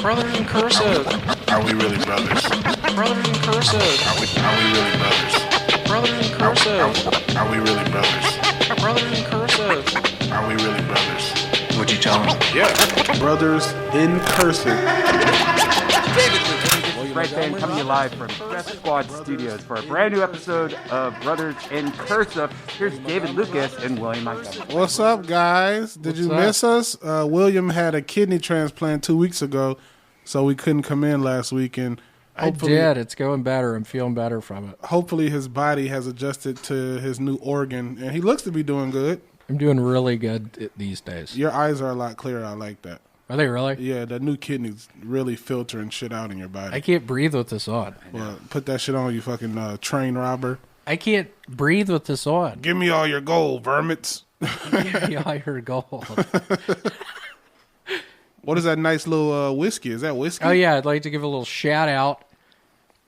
Brothers in Cursive. Are we really brothers? Brothers in Cursive. Are we really brothers? Brothers in Cursive. Are we really brothers? Brothers in Cursive. Are we really brothers? What'd you tell him? Yeah. Brothers in Cursive. Redban coming to you live from Stress Squad Studios for a brand new episode of Brothers in Cursive. Here's David Lucas and William Montgomery. What's up, guys? Did you miss us? William had a kidney transplant 2 weeks ago, so we couldn't come in last week. And I did. It's going better. I'm feeling better from it. Hopefully his body has adjusted to his new organ, and he looks to be doing good. I'm doing really good these days. Your eyes are a lot clearer. I like that. Are they really? Yeah, the new kidneys really filtering shit out in your body. I can't breathe with this on. Well, put that shit on, you fucking train robber. I can't breathe with this on. Give me all your gold, vermits. Give me all your gold. What is that nice little whiskey? Is that whiskey? Oh, yeah. I'd like to give a little shout out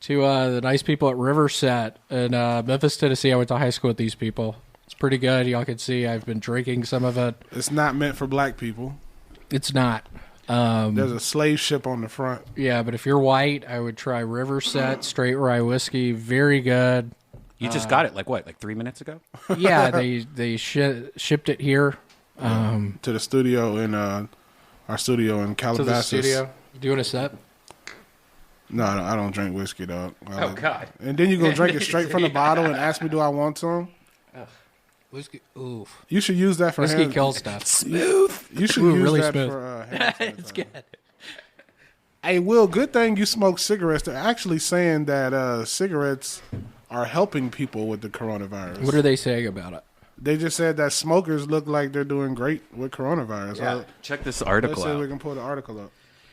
to the nice people at Riverset in Memphis, Tennessee. I went to high school with these people. It's pretty good. Y'all can see I've been drinking some of it. It's not meant for black people. It's not. There's a slave ship on the front. Yeah, but if you're white, I would try Riverset Straight Rye Whiskey. Very good. You just got it, like 3 minutes ago? Yeah, they shipped it here. To the studio in our studio in Calabasas. To the studio. Do you want a sip? No, I don't drink whiskey, dog. God. And then you go drink it straight from the bottle and ask me, do I want some? Whiskey, oof. You should use that for Whiskey hand. kills stuff. Smooth. You should use really that smooth. for hand sanitizer. It's good. Hey, Will, good thing you smoke cigarettes. They're actually saying that cigarettes are helping people with the coronavirus. What are they saying about it? They just said that smokers look like they're doing great with coronavirus. Yeah. Check this article Let's see if we out. can pull the article up.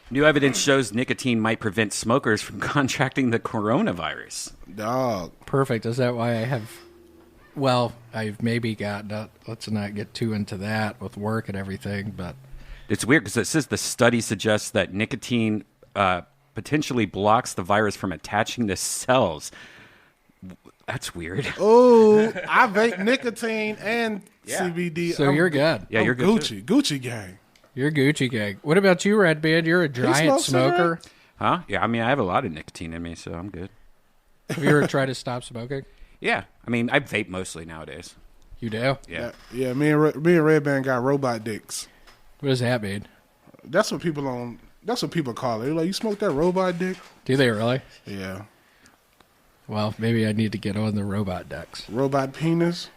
New evidence shows nicotine might prevent smokers from contracting the coronavirus. Dog. Perfect. Is that why I have... Well, I've maybe got... let's not get too into that with work and everything, but... It's weird because it says the study suggests that nicotine potentially blocks the virus from attaching to cells. That's weird. Oh, I vape nicotine and CBD. So you're good. Yeah, you're good Gucci. Gucci gang. You're Gucci gang. What about you, Redban? You're a giant smoke smoker. Huh? Yeah, I mean, I have a lot of nicotine in me, so I'm good. Have you ever tried to stop smoking? Yeah, I mean, I vape mostly nowadays. You do? Yeah. Yeah, me and Redban got robot dicks. What does that mean? That's what people call it. They're like, you smoke that robot dick? Do they really? Yeah. Well, maybe I need to get on the robot decks. Robot penis?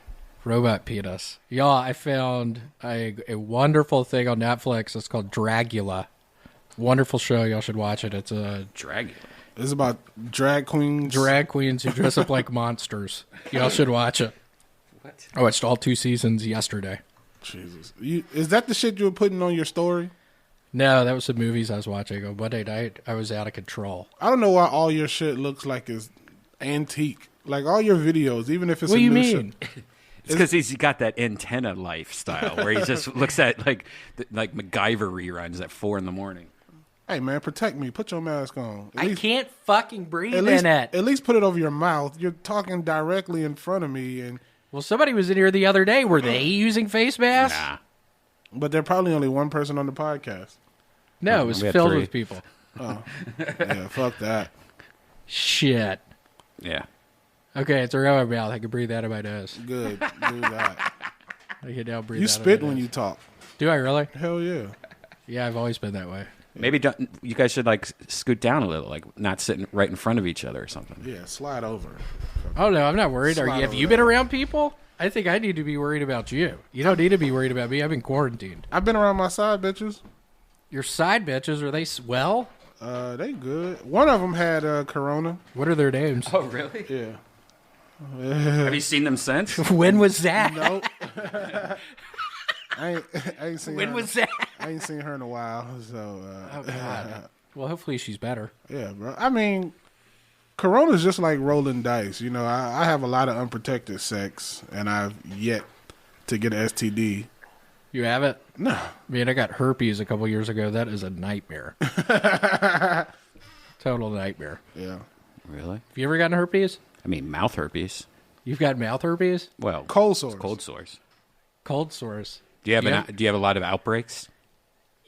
Robot penis. Y'all, I found a wonderful thing on Netflix. It's called Dragula. Wonderful show. Y'all should watch it. It's a Dragula. It's about drag queens. drag queens who dress up like monsters. Y'all should watch it. What? I watched all 2 seasons yesterday. Jesus. Is that the shit you were putting on your story? No, that was the movies I was watching. On Monday night, I was out of control. I don't know why all your shit looks like it's antique. Like all your videos, even if it's What a do you new mean? shit. It's because he's got that antenna lifestyle where he just looks at like MacGyver reruns at 4 a.m. Hey, man, protect me. Put your mask on. I can't fucking breathe At least, in it. at least put it over your mouth. You're talking directly in front of me, and Well, somebody was in here the other day. Were they using face masks? Nah. but they're probably only one person on the podcast. No, it was We had filled 3. with people. Yeah, fuck that. Shit. Yeah. Okay, it's around my mouth. I can breathe out of my nose. Good. Do that. I can now breathe You out spit of my when nose. you talk. Do I really? Hell yeah. Yeah, I've always been that way. Maybe you guys should scoot down a little, like not sitting right in front of each other or something. Yeah, slide over. Oh, no, I'm not worried. Slide Have over you there. been around people? I think I need to be worried about you. You don't need to be worried about me. I've been quarantined. I've been around my side bitches. Your side bitches, are they swell? They good. One of them had corona. What are their names? Oh, really? Yeah. Have you seen them since? When was that? Nope. I ain't seen When her. was that? I ain't seen her in a while. So Oh, God. Well, hopefully she's better. yeah, bro. I mean, corona's just like rolling dice. You know, I have a lot of unprotected sex, and I've yet to get an STD. You have it? No. Man, I got herpes a couple years ago. That is a nightmare. Total nightmare. Yeah. Really? Have you ever gotten herpes? I mean, mouth herpes. You've got mouth herpes? Well, Cold sores. cold sores. Cold sores. Do you have Yeah. do you have a lot of outbreaks?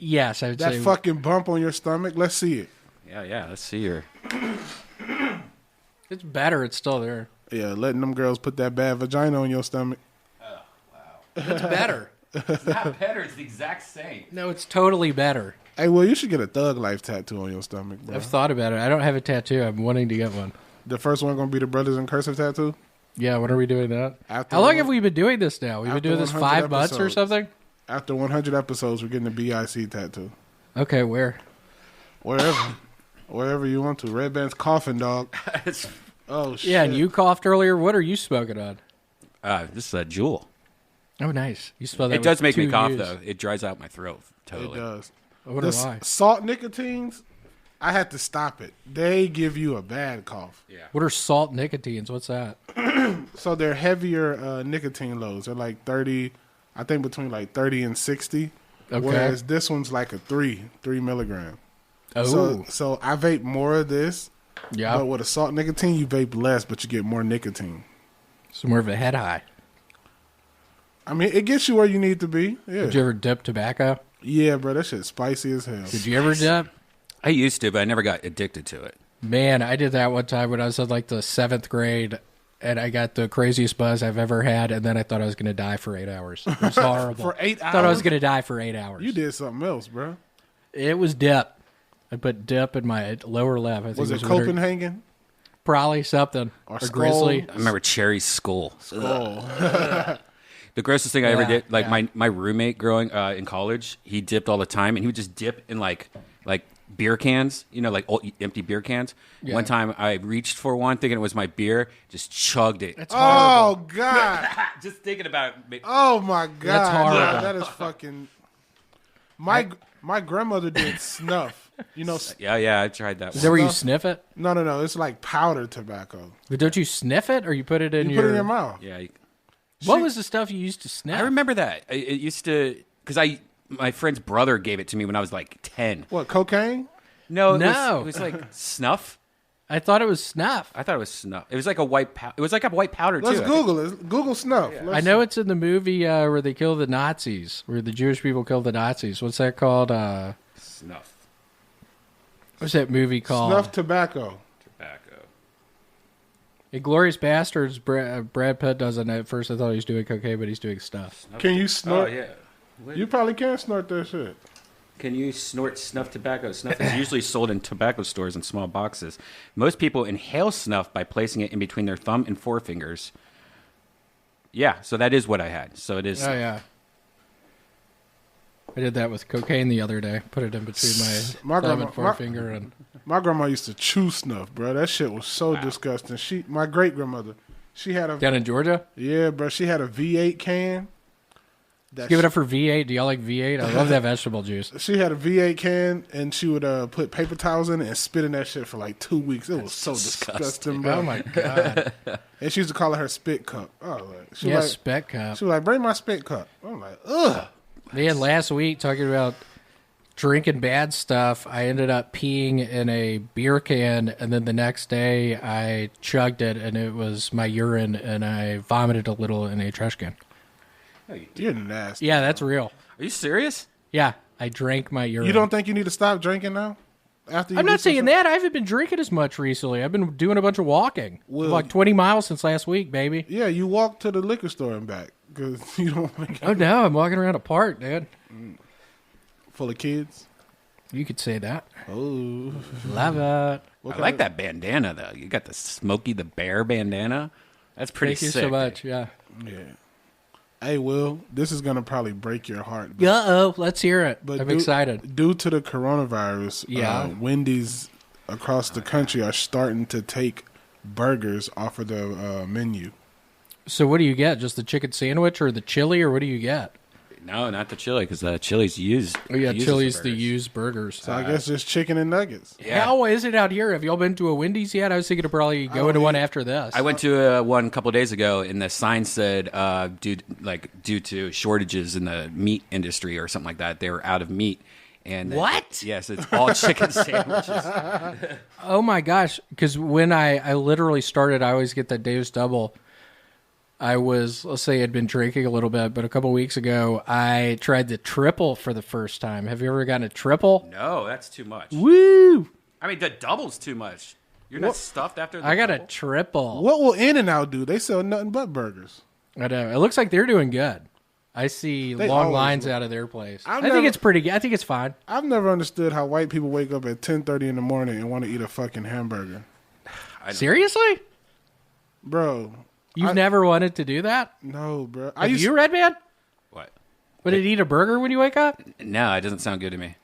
Yes, I would That say. fucking bump on your stomach. Let's see it. Yeah. Let's see her. It's better. It's still there. Yeah, letting them girls put that bad vagina on your stomach. It's better. It's not better. It's the exact same. No, it's totally better. Hey, well, you should get a Thug Life tattoo on your stomach, bro. I've thought about it. I don't have a tattoo. I'm wanting to get one. The first one gonna be the Brothers in Cursive tattoo. Yeah, when are we doing that? After How long one- have we been doing this now? We've been after doing this 100 5 months or episodes. something? After 100 episodes, we're getting a BIC tattoo. Okay, where? Wherever you want to. Redban's coughing, dog. Oh shit. Yeah, and you coughed earlier. What are you smoking on? This is a Jewel. Oh, nice. You spelled that It does with make me 2 cough, U's. though. It dries out my throat. It Totally. does. I wonder The why. salt nicotines, I had to stop it. They give you a bad cough. Yeah. What are salt nicotines? What's that? So they're heavier nicotine loads. They're like 30, I think between like 30 and 60. Okay. Whereas this one's like a 3 milligram. Oh, So I vape more of this, yeah. but with a salt nicotine, you vape less, but you get more nicotine. So more of a head high. I mean, it gets you where you need to be. Yeah. Did you ever dip tobacco? Yeah, bro, that shit's spicy as hell. Did you ever dip? I used to, but I never got addicted to it. Man, I did that one time when I was in like the 7th grade, and I got the craziest buzz I've ever had, and then I thought I was going to die for 8 hours. It was horrible. For 8 I thought I was hours? going to die for 8 hours. You did something else, bro. It was dip. I put dip in my lower left. I think Was it what her- Copenhagen? Probably something. Or Or Skull? Grizzly. I remember Cherry Skull. Oh. The grossest thing I ever Yeah, did, like yeah. my roommate growing in college, he dipped all the time, and he would just dip in like beer cans, like old, empty beer cans. Yeah. One time, I reached for one, thinking it was my beer, just chugged it. That's horrible. Oh, God. Just thinking about it. Oh, my God. That's horrible. Yeah, that is fucking... My grandmother did snuff. You know... Yeah, I tried that Is one. that where you Snuff? sniff it? No. It's like powdered tobacco. But don't you sniff it, or you put it in You your... put it in your mouth. Yeah, What was the stuff you used to sniff? I remember that. It used to, because my friend's brother gave it to me when I was like 10. What, cocaine? No, No. it was like snuff. I thought it was snuff. I thought it was snuff. It was like a white powder. It was like a white powder Let's too. Google it. Google snuff. I know it's in the movie where they kill the Nazis, where the Jewish people kill the Nazis. What's that called? Snuff. What's that movie called? Snuff tobacco. Tobacco. Inglourious Bastards. Brad Pitt does it. At first, I thought he was doing cocaine, but he's doing stuff. Can you Oh, snort? yeah. You probably can snort that shit. Can you snort snuff tobacco? Snuff is usually sold in tobacco stores in small boxes. Most people inhale snuff by placing it in between their thumb and forefingers. Yeah, so that is what I had. So it is. Oh yeah. I did that with cocaine the other day. Put it in between my My thumb grandma- and forefinger, and My grandma used to chew snuff, bro. That shit was so disgusting. My great grandmother, she had a down in Georgia. yeah, bro. She had a V8 can. That Give it up for V8. Do y'all like V8? I love that vegetable juice. She had a V8 can, and she would put paper towels in it and spit in that shit for like 2 weeks. It was so disgusting, bro. Oh my god. And she used to call it her spit cup. Oh, like, she Yeah, was like, spec cup. she was like, bring my spit cup. I'm like, ugh. Man, last week talking about drinking bad stuff, I ended up peeing in a beer can, and then the next day I chugged it, and it was my urine, and I vomited a little in a trash can. You're nasty. Yeah, that's real. Are you serious? Yeah, I drank my urine. You don't think you need to stop drinking now? After you I'm do not saying something? that. I haven't been drinking as much recently. I've been doing a bunch of walking. Well- Like 20 miles since last week, baby. Yeah, you walk to the liquor store and back because you don't want to get Oh, no, I'm walking around a park, dude. full of kids. You could say that. Oh, Love it. I like that bandana though. You got the Smokey the Bear bandana. That's pretty Thank you sick. so much, yeah. yeah. Hey, Will, this is gonna probably break your heart. But, Uh-oh, let's hear it. I'm due- excited. Due to the coronavirus, Yeah. Wendy's across the country are starting to take burgers off of the menu. So what do you get? Just the chicken sandwich or the chili, or what do you get? No, not the chili because chili's used. Oh, yeah, uses chili's the burgers. used burgers. So I guess just chicken and nuggets. Yeah. How is it out here? Have y'all been to a Wendy's yet? I was thinking to probably go into one after this. I went to one a couple days ago, and the sign said due to shortages in the meat industry or something like that, they were out of meat. And What? Yes, it's all chicken sandwiches. Oh my gosh! Because when I literally started, I always get that Dave's Double, let's say I'd been drinking a little bit, but a couple weeks ago, I tried the triple for the first time. Have you ever gotten a triple? No, that's too much. Woo! I mean, the double's too much. You're not stuffed after the I got a double? triple. What will In-N-Out do? They sell nothing but burgers. I know. It looks like they're doing good. I see They long always lines do. out of their place. I've I never- think it's pretty good. I think it's fine. I've never understood how white people wake up at 10:30 in the morning and want to eat a fucking hamburger. Seriously? Bro, You've never wanted to do that? no, bro. Have you, Redban? What? Would it eat a burger when you wake up? No, it doesn't sound good to me.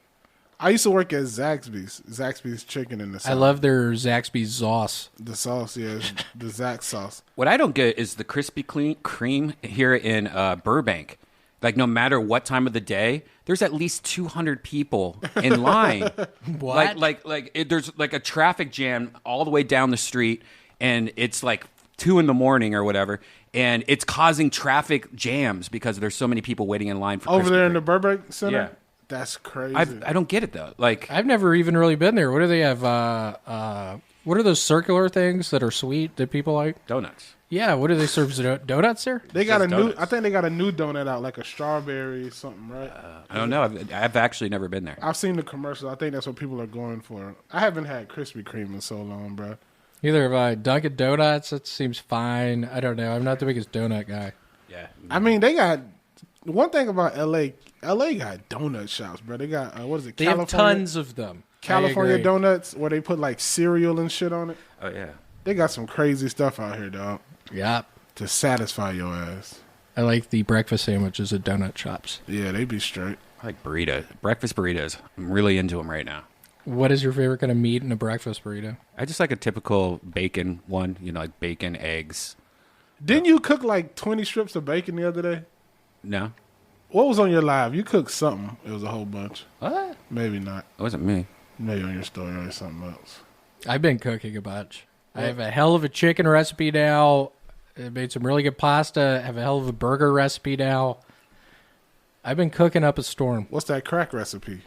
I used to work at Zaxby's chicken in the South. I love their Zaxby's sauce. the sauce, yeah, the Zax sauce. What I don't get is the Krispy Kreme here in Burbank. Like, no matter what time of the day, there's at least 200 people in line. What? There's like a traffic jam all the way down the street, and it's like 2 in the morning or whatever, and it's causing traffic jams because there's so many people waiting in line for Over Krispy there in Kreme. the Burbank Center? Yeah. That's crazy. I don't get it though. Like, I've never even really been there. What do they have? What are those circular things that are sweet that people like? donuts. Yeah, what do they serve? Donuts there? They got a Just new. donuts. I think they got a new donut out, like a strawberry something, right? I don't know. I've actually never been there. I've seen the commercial. I think that's what people are going for. I haven't had Krispy Kreme in so long, bro. Either of Dunkin' Donuts. That seems fine. I don't know. I'm not the biggest donut guy. Yeah. I mean, they got one thing about LA. LA got donut shops, bro. They got what is it? They have tons of them. I California agree. donuts where they put like cereal and shit on it. Oh yeah. They got some crazy stuff out here, dog, Yeah. to satisfy your ass. I like the breakfast sandwiches at donut shops. Yeah, they be straight. I like burritos, breakfast burritos. I'm really into them right now. What is your favorite kind of meat in a breakfast burrito? I just like a typical bacon one. You know, like bacon, eggs. Didn't you cook like 20 strips of bacon the other day? No, What was on your live? You cooked something. It was a whole bunch. what? Maybe not. It wasn't me. Maybe on your story or something else. I've been cooking a bunch. I have a hell of a chicken recipe now. I made some really good pasta. I have a hell of a burger recipe now. I've been cooking up a storm. What's that crack recipe?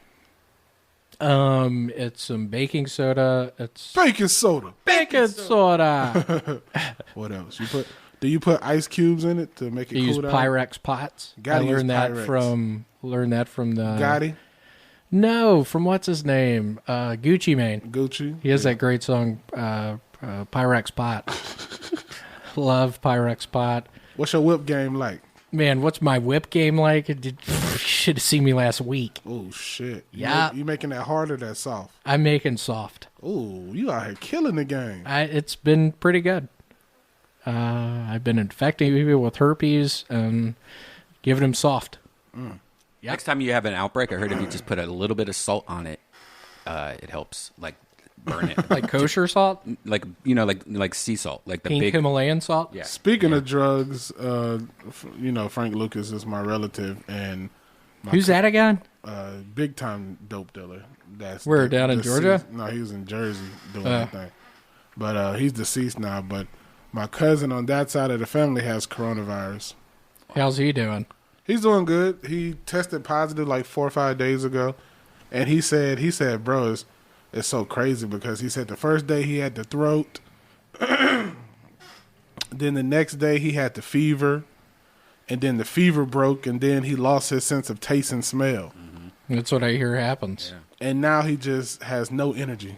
It's some baking soda. It's Baking soda. baking soda. What else? Do you put ice cubes in it to make it You use cool down? Pyrex pots. Gotta I learned use that Pyrex. from the Gotti? No, from what's his name? Gucci Mane. Gucci? He has that great song, Pyrex Pot. Love Pyrex Pot. What's your whip game like? Man, what's my whip game like? You should have seen me last week. Oh, shit. Yeah. You making that hard or that soft? I'm making soft. Oh, you out here killing the game. It's been pretty good. I've been infecting people with herpes and giving them soft. Mm. Yep. Next time you have an outbreak, I heard if you just put a little bit of salt on it, it helps. Like burn it. Like kosher salt? like you know, like sea salt, like the Pink big. Himalayan salt? Yeah. Speaking of drugs, Frank Lucas is my relative and Who's that again? big time dope dealer. That's Where, down in Georgia? No, he was in Jersey doing that thing. But he's deceased now. But my cousin on that side of the family has coronavirus. How's he doing? He's doing good. He tested positive like 4 or 5 days ago, and he said, bro, it's so crazy because he said the first day he had the throat, then the next day he had the fever, and then the fever broke, and then he lost his sense of taste and smell, That's what I hear happens. and now he just has no energy.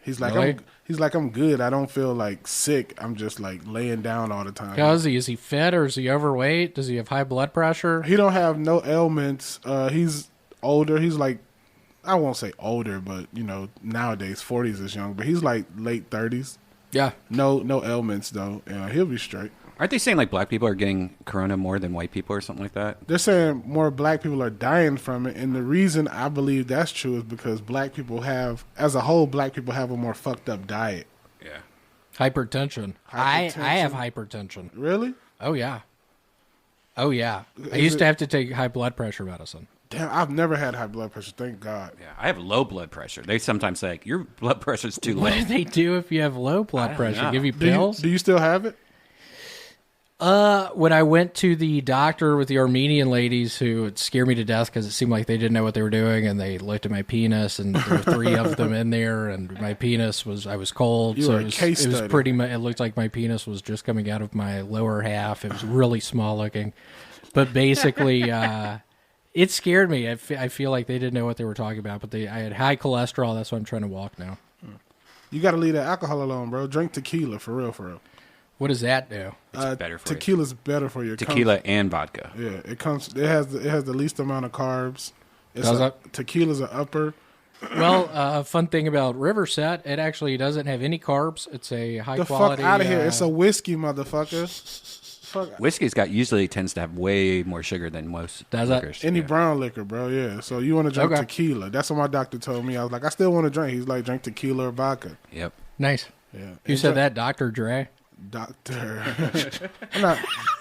He's like, Really? I'm good. I don't feel like sick. I'm just like laying down all the time. How is he? Is he fit or is he overweight? Does he have high blood pressure? He don't have no ailments. He's older. He's like, I won't say older, but nowadays 40s is young. But he's like late 30s. Yeah. No ailments though. He'll be straight. Aren't they saying like black people are getting corona more than white people or something like that? They're saying more black people are dying from it, and the reason I believe that's true is because black people have, as a whole, black people have a more fucked up diet. Yeah. Hypertension. I have hypertension. Really? Oh, yeah. Oh, yeah. I Is used it- to have to take high blood pressure medicine. Damn, I've never had high blood pressure. Thank God. Yeah. I have low blood pressure. They sometimes say like, your blood pressure's too low. What do they do if you have low blood don't pressure? know. Give you Do you, pills? do you still have it? When I went to the doctor with the Armenian ladies who would scare me to death because it seemed like they didn't know what they were doing, and they looked at my penis, and there were 3 of them in there, and my penis I was cold, You so were a it was, case it was study. pretty much, it looked like my penis was just coming out of my lower half. It was really small looking, but basically, it scared me. I feel like they didn't know what they were talking about, but I had high cholesterol. That's why I'm trying to walk now. You got to leave that alcohol alone, bro. Drink tequila, for real, for real. What does that do? It's better for you. Tequila's better for you. It Tequila and vodka. Yeah, it has the least amount of carbs. Does it? Tequila's an upper. Well, a fun thing about Riverset, it actually doesn't have any carbs. It's a high The quality. fuck out of here! It's a whiskey, motherfucker. Fuck Whiskey's usually tends to have way more sugar than most Does it? liquors. any Yeah. brown liquor, bro. Yeah. So you want to drink Okay. tequila? That's what my doctor told me. I was like, I still want to drink. He's like, drink tequila or vodka. Yep. Nice. Yeah. You said that, Dr. Dre? Doctor.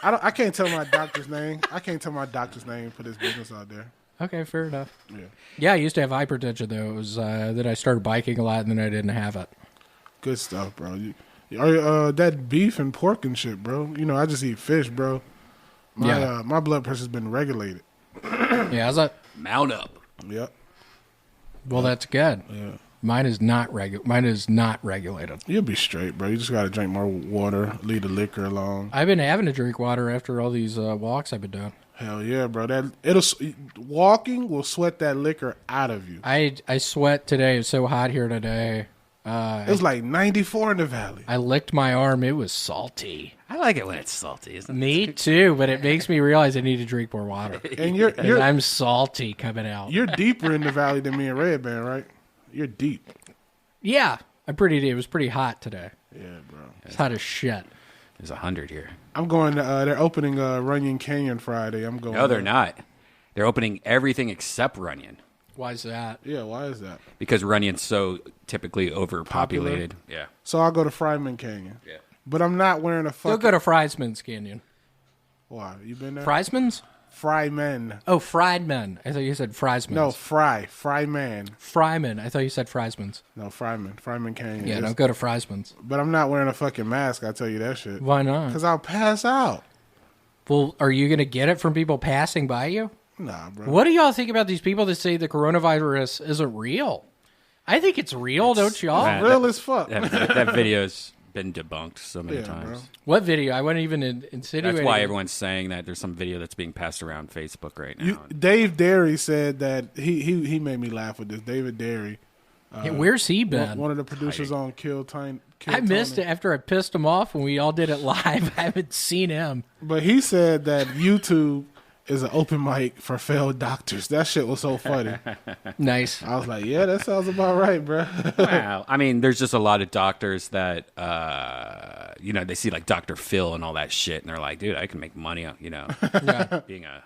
I can't tell my doctor's name. I can't tell my doctor's name for this business out there. Okay, fair enough. Yeah. Yeah, I used to have hypertension, though. It was that I started biking a lot, and then I didn't have it. Good stuff, bro. That beef and pork and shit, bro. You know, I just eat fish, bro. My blood pressure's been regulated. Yeah, is that? Mount up. Yep. Well, that's good. Yeah. Mine is not regulated. You'll be straight, bro. You just got to drink more water, leave the liquor alone. I've been having to drink water after all these walks I've been doing. Hell yeah, bro. Walking will sweat that liquor out of you. I sweat today. It's so hot here today. It was like 94 in the valley. I licked my arm. It was salty. I like it when it's salty, isn't it? Me too, but it makes me realize I need to drink more water. And I'm salty coming out. you're deeper in the valley than me and Redban, right? You're deep. Yeah, it was pretty hot today. Yeah, bro. It's hot as shit. There's 100 here. I'm going to, they're opening Runyon Canyon Friday. I'm going. No, they're not. They're opening everything except Runyon Why is that? Yeah, why is that? because Runyon's so typically overpopulated. Yeah. So I'll go to Fryman Canyon. Yeah. But I'm not wearing a Go fucking... go to Friesman's Canyon. Why? You been there? Friesman's? Fryman. Oh, Friedman. I thought you said Friesman's. No, Fryman. Fryman. I thought you said Friesman's. No, Fryman Canyon. Yeah, It's- don't go to Friesman's. But I'm not wearing a fucking mask, I tell you that shit. Why not? Because I'll pass out. Well, are you going to get it from people passing by you? Nah, bro. What do y'all think about these people that say the coronavirus isn't real? I think it's real, don't y'all? Man, Real as fuck. That video's been debunked so many Yeah, times. bro. What video? I wasn't even insinuating. That's why everyone's saying that there's some video that's being passed around Facebook right now. Dave Derry said that he made me laugh with this. David Derry, Yeah, where's he been? one of the producers on Kill Tiny. I missed it after I pissed him off when we all did it live. I haven't seen him. But he said that YouTube is an open mic for failed doctors. That shit was so funny. Nice. I was like, yeah, that sounds about right, bro. Wow. I mean, there's just a lot of doctors that, they see like Dr. Phil and all that shit, and they're like, dude, I can make money on, Yeah. being a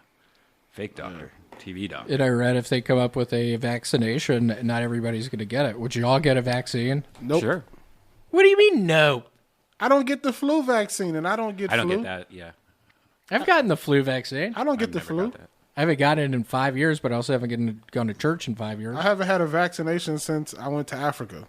fake doctor, TV doctor. And I read if they come up with a vaccination, not everybody's going to get it. Would you all get a vaccine? Nope. Sure. What do you mean, no? I don't get the flu vaccine, and I don't get I don't flu. get that, yeah. I've gotten the flu vaccine. I don't get the Never flu. got that. I haven't gotten it in 5 years, but I also haven't gone to church in 5 years. I haven't had a vaccination since I went to Africa.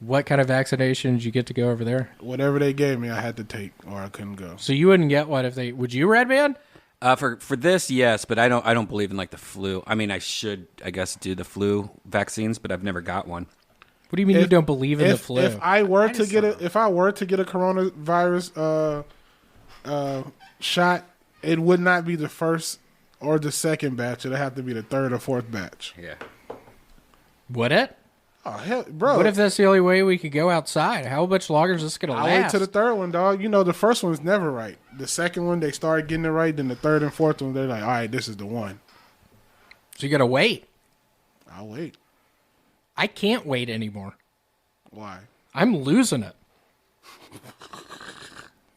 What kind of vaccination did you get to go over there? Whatever they gave me, I had to take, or I couldn't go. So you wouldn't get one if they... Would you, Redban? For this, yes, but I don't believe in like the flu. I mean, I should, I guess, do the flu vaccines, but I've never got one. What do you mean you don't believe in the flu? If I were to get a coronavirus shot, it would not be the first or the second batch. It'd have to be the third or fourth batch. Yeah. Would it? Oh hell, bro! What if that's the only way we could go outside? How much longer is this going to I last? wait to the third one, dog. You know the first one's never right. The second one they start getting it right. Then the third and fourth one they're like, all right, this is the one. So you got to wait. I'll wait. I can't wait anymore. Why? I'm losing it.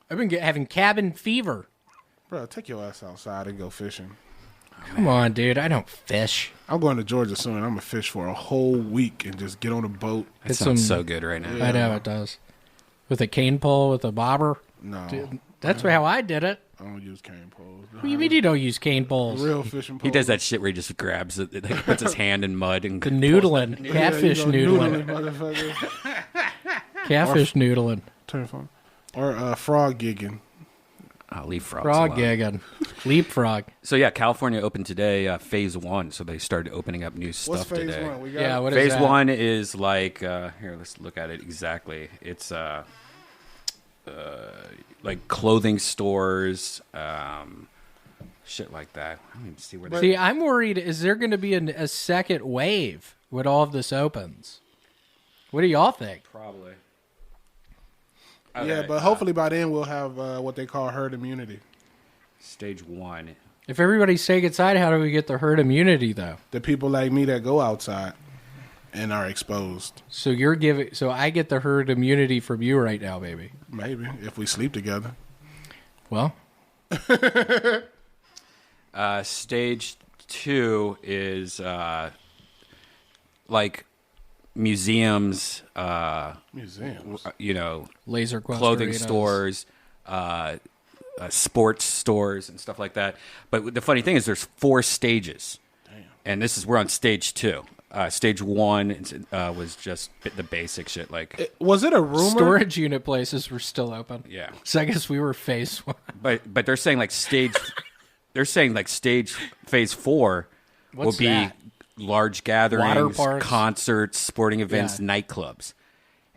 I've been having cabin fever. Bro, take your ass outside and go fishing. Come on, dude. I don't fish. I'm going to Georgia soon. I'm gonna fish for a whole week and just get on a boat. That Get sounds some- so good right now. I know it does. With a cane pole, with a bobber. No, Dude, that's how I did it. I don't use cane poles. What do you mean you don't use cane poles? Real fishing poles. He does that shit where he just grabs it, like puts his hand in mud and The noodling. Catfish Yeah, you go noodling. noodling, motherfucker. Catfish noodling. Turn phone. Or frog gigging. Leapfrog's Frog allowed. gigging. Leapfrog. So yeah, California opened today, phase 1. So they started opening up new stuff What's phase today. 1? We got Yeah, what is Phase that? 1 is like here. Let's look at it exactly. It's like clothing stores, shit like that. I don't even see where. See, I'm worried, is there going to be a second wave when all of this opens? What do y'all think? Probably. Yeah, Okay, but hopefully by then we'll have what they call herd immunity. stage 1. If everybody's staying inside, how do we get the herd immunity, though? The people like me that go outside and are exposed. So I get the herd immunity from you right now, baby. Maybe if we sleep together. Well, Stage 2 is like museums, Museums. laser quest clothing arenas. stores, sports stores, and stuff like that. But the funny thing is, there's 4 stages, and we're on stage 2. Stage 1 was just the basic shit, like Was it a rumor? Storage unit places were still open. yeah. So I guess we were phase 1. But they're saying like stage, phase 4 will What's be that? large Water gatherings, parks? concerts, sporting events, Yeah. nightclubs.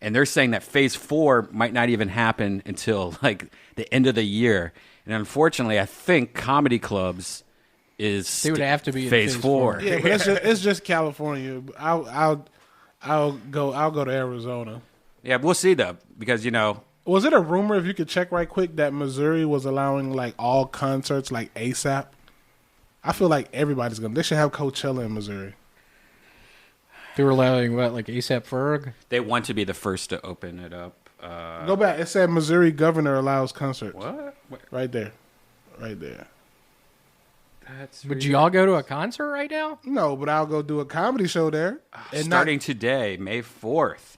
And they're saying that phase 4 might not even happen until like the end of the year. And unfortunately, I think comedy clubs is They would have to be in phase phase 4. Yeah, but it's just California. I'll go to Arizona. Yeah, we'll see though, because Was it a rumor, if you could check right quick, that Missouri was allowing like all concerts like ASAP? I feel like everybody's they should have Coachella in Missouri. They were allowing what, like ASAP Ferg? they want to be the first to open it up. Go back. It said Missouri governor allows concerts. What? Right there. Right there. That's Would y'all go to a concert right now? No, but I'll go do a comedy show there. And starting today, May 4th.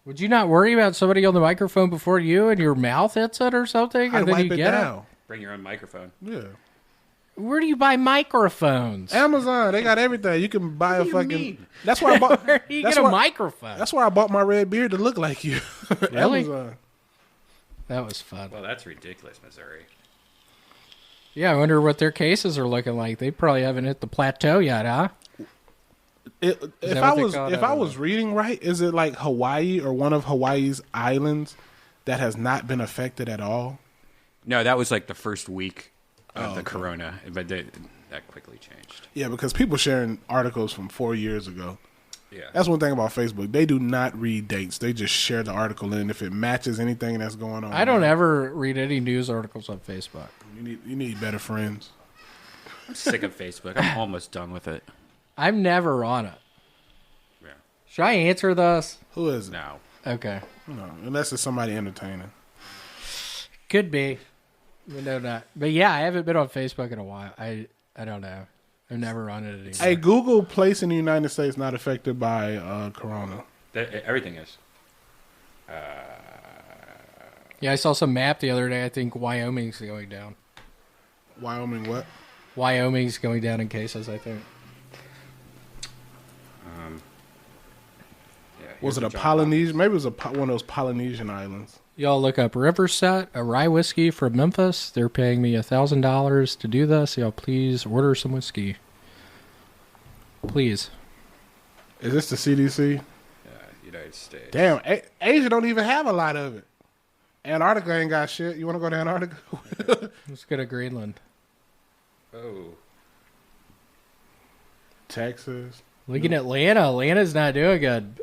Would you not worry about somebody on the microphone before you and your mouth hits it or something? I'd And then wipe you it get down. Bring your own microphone. Yeah. Where do you buy microphones? Amazon, they got everything. You can buy a you fucking. mean? That's why I bought. Where do you that's get a why- microphone? That's why I bought my red beard to look like you. Really? Amazon. That was fun. Well, that's ridiculous, Missouri. Yeah, I wonder what their cases are looking like. They probably haven't hit the plateau yet, huh? If that I what they was call it? if I was reading right, is it like Hawaii or one of Hawaii's islands that has not been affected at all? No, that was like the first week of the corona, but that quickly changed. Yeah, because people sharing articles from 4 years ago. Yeah. That's one thing about Facebook. They do not read dates. They just share the article, and if it matches anything that's going on, I don't ever read any news articles on Facebook. You need better friends. I'm sick of Facebook. I'm almost done with it. I'm never on it. Yeah. Should I answer this? Who is it? No. Okay. No, unless it's somebody entertaining. Could be. But no, not. But yeah, I haven't been on Facebook in a while. I don't know. I'm never on it anymore. A Google place in the United States not affected by corona. Everything is. Yeah, I saw some map the other day. I think Wyoming's going down. Wyoming, what? Wyoming's going down in cases, I think. Yeah, Was it here's a John Polynesian? Maybe it was one of those Polynesian islands. Y'all look up Riverset, a rye whiskey from Memphis. They're paying me $1,000 to do this. Y'all please order some whiskey. Please. Is this the CDC? United States. Damn, Asia don't even have a lot of it. Antarctica ain't got shit. You want to go to Antarctica? Let's go to Greenland. Oh. Texas. Look at Atlanta. Atlanta's not doing good.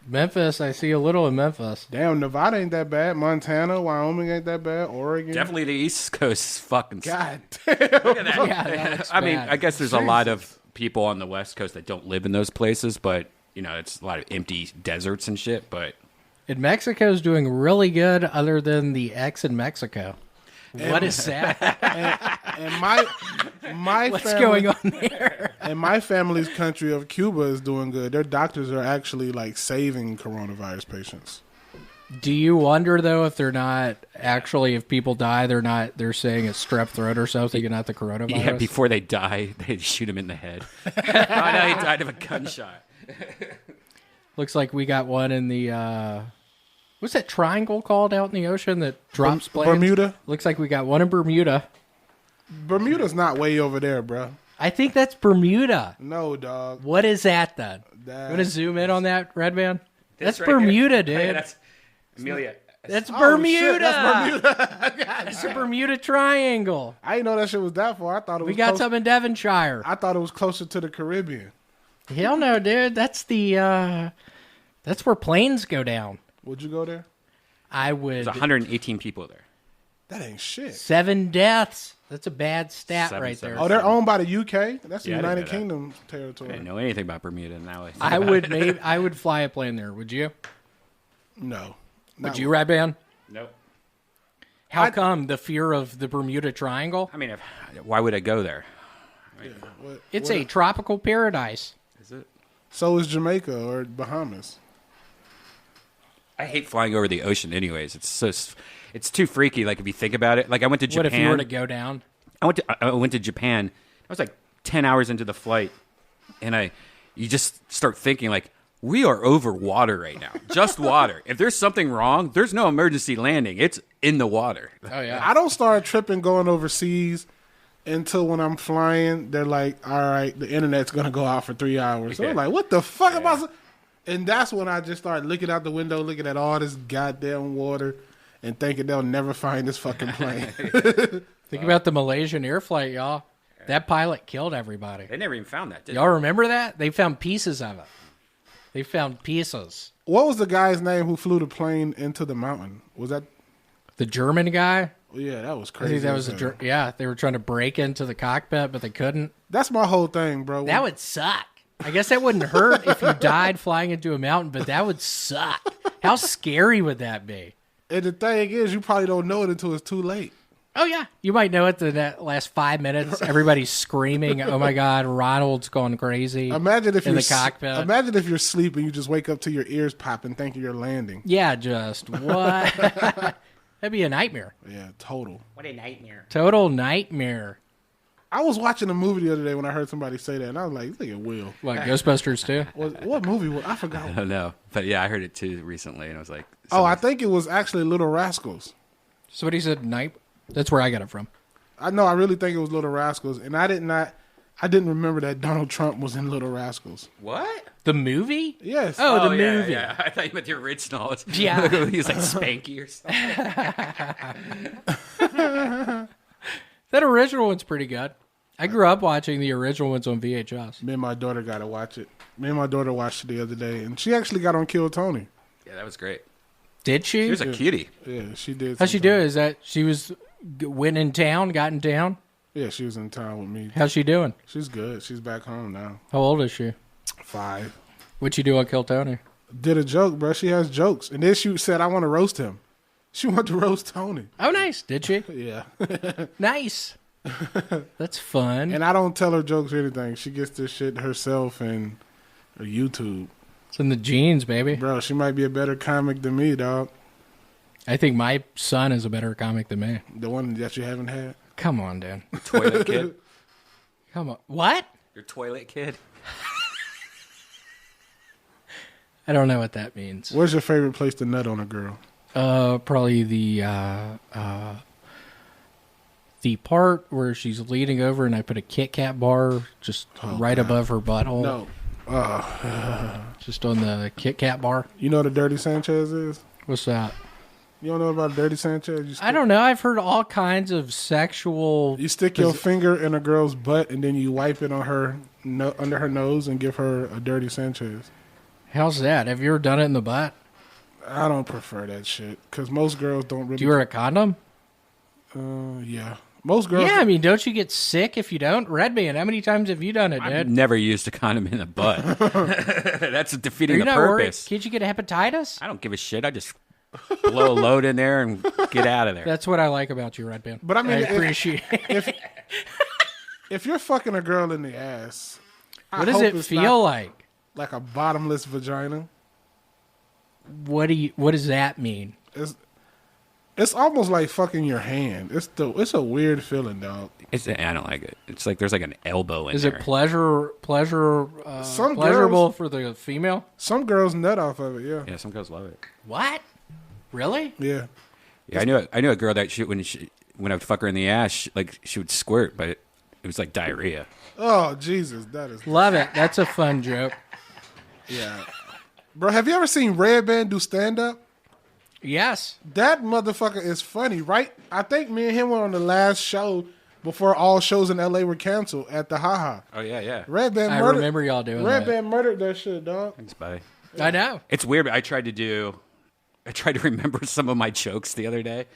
Memphis, I see a little in Memphis. Damn, Nevada ain't that bad. Montana, Wyoming ain't that bad. Oregon. Definitely the East Coast is fucking. God damn. Look at that. Yeah, that looks I mean, bad. I guess there's a lot of people on the West Coast that don't live in those places, but it's a lot of empty deserts and shit. But And Mexico's doing really good other than the X in Mexico. What is that? And my What's family, going on there? and my family's country of Cuba is doing good. Their doctors are actually like saving coronavirus patients. Do you wonder though if they're not actually, if people die, they're saying it's strep throat or something and not the coronavirus? yeah, before they die, they shoot him in the head. Oh no, he died of a gunshot. Looks like we got one in the What's that triangle called out in the ocean that drops planes? Bermuda. Looks like we got one in Bermuda. Bermuda's not way over there, bro. I think that's Bermuda. No, dog. What is that then? You want to zoom in on that, Redban? That's Bermuda, dude. Yeah, that's Amelia. That's Oh, Bermuda. shit, that's Bermuda. It's a Bermuda Triangle. I didn't know that shit was that far. I thought it was. We got some in Devonshire. I thought it was closer to the Caribbean. Hell no, dude. That's the. That's where planes go down. Would you go there? I would. There's 118 people there. That ain't shit. 7 deaths. That's a bad stat Seven, right seven. there. Oh, they're owned by the UK. That's the Yeah, I didn't United know that. Kingdom I territory. didn't know anything about Bermuda. Now I would I would fly a plane there. Would you? No. Would you, Redban? Nope. How come the fear of the Bermuda Triangle? I mean, why would I go there? It's a tropical paradise. Is it? So is Jamaica or Bahamas. I hate flying over the ocean. Anyways, it's too freaky. Like if you think about it, like I went to Japan. What if you were to go down? I went to Japan. I was like 10 hours into the flight, and you just start thinking like, we are over water right now, just water. If there's something wrong, there's no emergency landing. It's in the water. Oh yeah. I don't start tripping going overseas until when I'm flying, they're like, all right, the internet's going to go out for 3 hours. So I'm like, what the fuck am I? And that's when I just start looking out the window, looking at all this goddamn water and thinking they'll never find this fucking plane. Think about the Malaysian air flight, y'all. That pilot killed everybody. They never even found that, did Y'all remember that? They found pieces of it. They found pieces. What was the guy's name who flew the plane into the mountain? Was that? The German guy? Yeah, that was I crazy. think that was yeah, they were trying to break into the cockpit, but they couldn't. That's my whole thing, bro. That would suck. I guess that wouldn't hurt if you died flying into a mountain, but that would suck. How scary would that be? And the thing is, you probably don't know it until it's too late. Oh, yeah. You might know it the last 5 minutes. Everybody's screaming, oh, my God, Ronald's going crazy Imagine if in you're the cockpit. Imagine if you're sleeping, you just wake up to your ears popping, thinking you're landing. Yeah, just what? That'd be a nightmare. Yeah, total. What a nightmare. Total nightmare. I was watching a movie the other day when I heard somebody say that, and I was like, look at Will. What, Ghostbusters too? What movie was I I forgot. don't know. But yeah, I heard it too recently, and I was like, Oh, I think it was actually Little Rascals. Somebody said night. That's where I got it from. I know, I really think it was Little Rascals, and I didn't remember that Donald Trump was in Little Rascals. what? The movie? Yes. Oh, the yeah, movie. Yeah. I thought you meant the original. Yeah. He was like Spanky or something. That original one's pretty good. I grew up watching the original ones on VHS. Me and my daughter got to watch it. Me and my daughter watched it the other day, and she actually got on Kill Tony. Yeah, that was great. Did she? She was a cutie. Yeah, she did. How'd she do sometime. it? Is that she went in town, got in town? Yeah, she was in town with me. How's she doing? She's good. She's back home now. How old is she? 5. What'd you do on Kill Tony? Did a joke, bro. She has jokes. And then she said, I want to roast him. She wanted to roast Tony. Oh, nice. Did she? Yeah. Nice. That's fun. And I don't tell her jokes or anything. She gets this shit herself and YouTube. It's in the genes, baby. Bro, she might be a better comic than me, dog. I think my son is a better comic than me. The one that you haven't had. Come on, Dan. Toilet kid. Come on. What? Your toilet kid. I don't know what that means. Where's your favorite place to nut on a girl? Probably the part where she's leaning over and I put a Kit Kat bar just right above her butthole. No. Just on the Kit Kat bar. You know what a Dirty Sanchez is? What's that? You don't know about Dirty Sanchez? I don't know. I've heard all kinds of sexual. You stick your finger in a girl's butt and then you wipe it on her under her nose and give her a Dirty Sanchez. How's that? Have you ever done it in the butt? I don't prefer that shit because most girls don't really. Do you wear a condom? Yeah. Most girls. Yeah, I mean, don't you get sick if you don't? Redban, how many times have you done it, I've dude? never used a condom in the butt. That's defeating You're the not worried? purpose. Can't you get hepatitis? I don't give a shit. I just blow a load in there and get out of there. That's what I like about you, Redban. But I mean, if- appreciate it. If you're fucking a girl in the ass, What does it feel like? Like a bottomless vagina. What does that mean? It's almost like fucking your hand. It's a weird feeling, dog. I don't like it. It's like there's like an elbow in Is there. it pleasurable Some for girls- the female? Some girls nut off of it, yeah. Yeah, some girls love it. What? Really? Yeah. Yeah, I knew a girl that when I would fuck her in the ass, she would squirt, but it was like diarrhea. Oh Jesus, that is Love it. That's a fun joke. yeah. Bro, have you ever seen Redban do stand up? Yes. That motherfucker is funny, right? I think me and him were on the last show before all shows in LA were canceled at the Haha. Oh yeah. Redban I murdered. remember y'all doing that. Redban murdered that shit, dog. Thanks, buddy. I know. It's weird, but I tried to remember some of my jokes the other day,